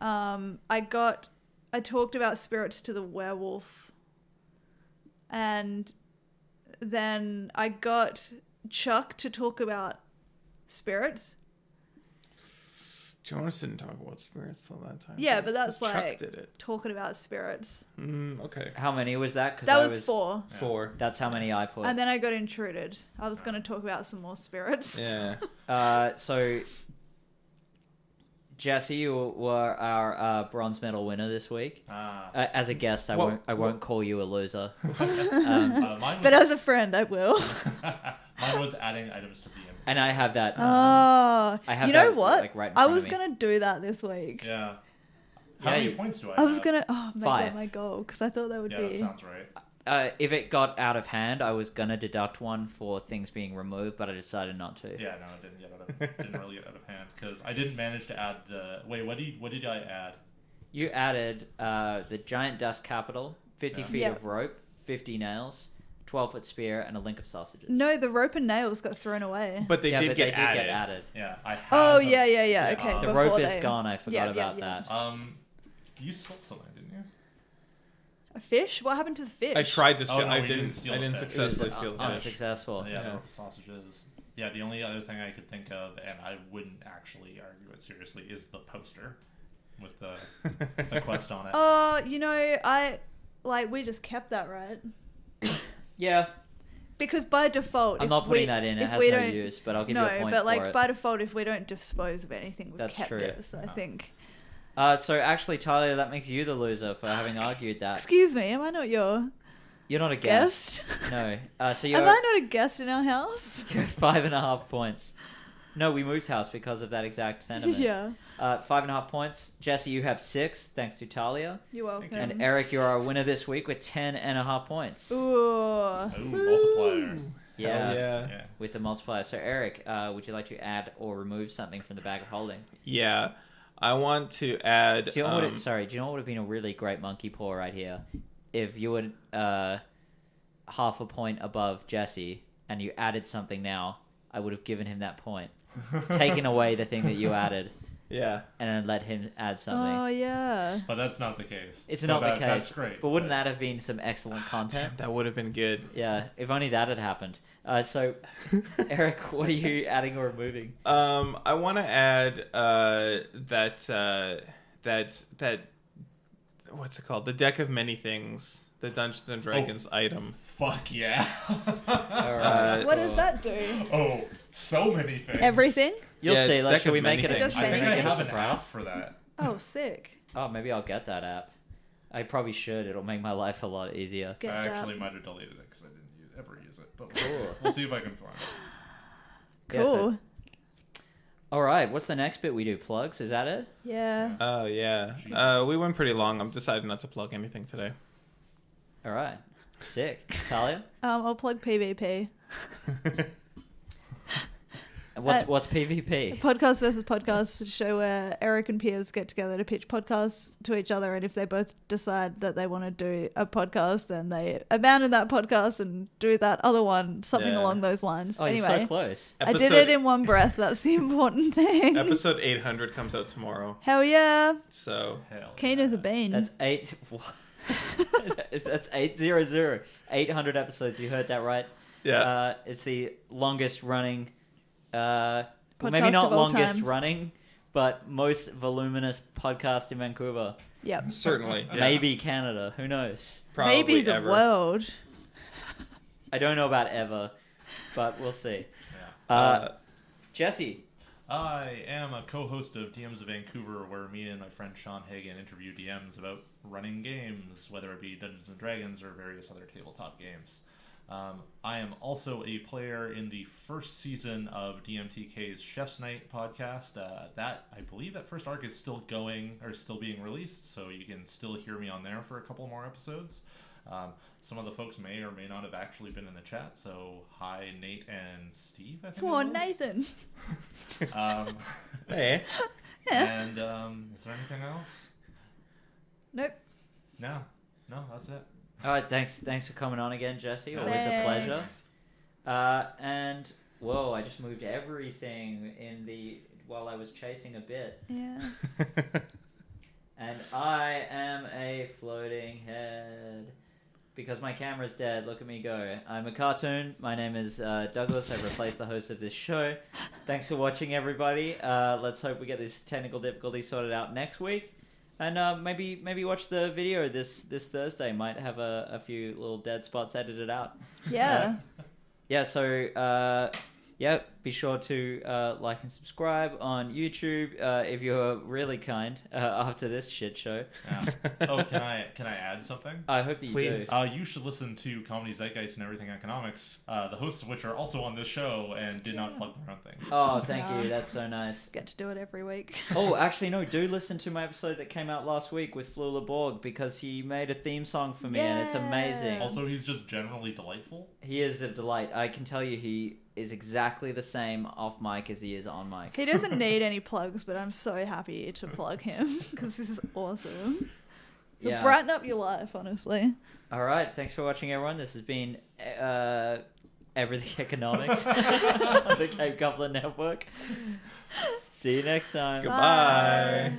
I talked about spirits to the werewolf. And then I got Chuck to talk about spirits. Jonas didn't talk about spirits till that time. Yeah, but that's Chuck like did it. talking about spirits. Okay. How many was that? 'Cause That I was 4. 4. That's how many I put. And then I got intruded. I was going to talk about some more spirits. Yeah. So, Jessy, you were our bronze medal winner this week. As a guest, I won't call you a loser. Mine was, But as a friend, I will. mine was adding items to the image. And I have that. Oh, I have you know that, what? like, right in I front was of me. gonna do that this week. Yeah. Yeah, How many you- points do I I was have? gonna. Oh my 5. god, my goal, because I thought that would Yeah, that be. sounds right. If it got out of hand, I was gonna deduct 1 for things being removed, but I decided not to. Yeah, no, it didn't really get out of hand because I didn't manage to add the. Wait, what did I add? You added the giant dust capital, 50 Yeah. feet Yeah. of rope, 50 nails, 12-foot spear, and a link of sausages. No, the rope and nails got thrown away. But they yeah, did but get they added. did get added. Yeah, I had Oh them. yeah. Yeah, Okay, The before rope is they- gone. I forgot Yeah, about yeah. that. You stole something, didn't you? A fish? What happened to the fish? I tried to steal. no, I we didn't didn't. steal I the didn't fish. successfully It was steal the fish. unsuccessful. Yeah, Yeah. the sausages. Yeah, the only other thing I could think of, and I wouldn't actually argue it seriously, is the poster with the quest on it. Oh, we just kept that, right? Yeah, Because by default, I'm if not putting we, that in. It if has we no don't, use, but I'll give no, you a point but for like it. by default, if we don't dispose of anything, we've That's kept true. it. So I think. So actually, Talia, that makes you the loser for having argued that. Excuse me, am I not your You're not a guest. guest? No. So you're, Am I not a guest in our house? you're at 5.5 points. No, we moved house because of that exact sentiment. Yeah. 5.5 points. Jesse, you have 6, thanks to Talia. You're welcome. you. And Eric, you're our winner this week with 10.5 points. Ooh. Ooh, multiplier. Yeah, Hell yeah. Yeah. with the multiplier. So Eric, would you like to add or remove something from the bag of holding? Yeah. I want to add. Do you know what? Do you know what would have been a really great monkey paw right here? If you were half a point above Jesse and you added something now, I would have given him that point. Taken away the thing that you added Yeah. and then let him add something. Oh yeah. But that's not the case. It's So not the case. That's great. But wouldn't that have been some excellent content? That would have been good. Yeah, if only that had happened. So, Eric, what are you adding or removing? I want to add that what's it called? The deck of many things. The Dungeons and Dragons item. Fuck yeah. Alright. What does that do? Oh, so many things. Everything? You'll Yeah, see. it's Like, deck should of we make many it? things. I think Make I it have a an surprise? app for that. Oh, sick. Oh, maybe I'll get that app. I probably should. It'll make my life a lot easier. Get I that. actually might have deleted it because I didn't ever use it. But Cool. we'll see if I can find it. Cool. All right. What's the next bit we do? Plugs? Is that it? Yeah. Oh yeah. Jesus. We went pretty long. I'm deciding not to plug anything today. All right. Sick. Talia? I'll plug PvP. What's PvP? Podcast versus podcast show where Eric and Piers get together to pitch podcasts to each other, and if they both decide that they want to do a podcast, then they abandon that podcast and do that other one, something along those lines. Oh, anyway, you're so close. I did it in one breath. That's the important thing. Episode 800 comes out tomorrow. Hell yeah. So Hell Keen yeah. as a bean. That's 800. 800 episodes. You heard that right? yeah. It's the longest running, well, Podcast maybe not of all longest time. running, but most voluminous podcast in Vancouver. Yep. Certainly. Yeah. Maybe Canada. Who knows? Probably Maybe the ever. world. I don't know about ever, but we'll see. Yeah. Jesse. I am a co-host of DMs of Vancouver, where me and my friend Sean Hagan interview DMs about running games, whether it be Dungeons and Dragons or various other tabletop games. I am also a player in the first season of DMTK's Chef's Night podcast. I believe that first arc is still going, or still being released, so you can still hear me on there for a couple more episodes. Some of the folks may or may not have actually been in the chat, so hi Nate and Steve, I think. Come it on, was. Nathan. Hey. And is there anything else? Nope. No, that's it. All right, thanks for coming on again, Jesse. Always Thanks. a pleasure. And whoa, I just moved everything while I was chasing a bit, Yeah. and I am a floating head because my camera's dead. Look at me go! I'm a cartoon. My name is Douglas. I've replaced the host of this show. Thanks for watching, everybody. Let's hope we get this technical difficulty sorted out next week. And maybe watch the video this Thursday. Might have a few little dead spots edited out. Yeah. Yeah, so be sure to like and subscribe on YouTube if you're really kind after this shit show. Yeah. Oh, can I add something? I hope that you Please. do. You should listen to Comedy Zeitgeist and Everything Economics, the hosts of which are also on this show and did not plug their own things. Oh, thank Yeah. you. That's so nice. Get to do it every week. Oh, actually, no. Do listen to my episode that came out last week with Flula Borg because he made a theme song for me and it's amazing. Yeah. Also, he's just generally delightful. He is a delight. I can tell you he is exactly the same off mic as he is on mic. He doesn't need any plugs, but I'm so happy to plug him because this is awesome. You'll brighten up your life, honestly. All right. Thanks for watching, everyone. This has been Everything Economics on the Cape Coupler Network. See you next time. Goodbye. Bye.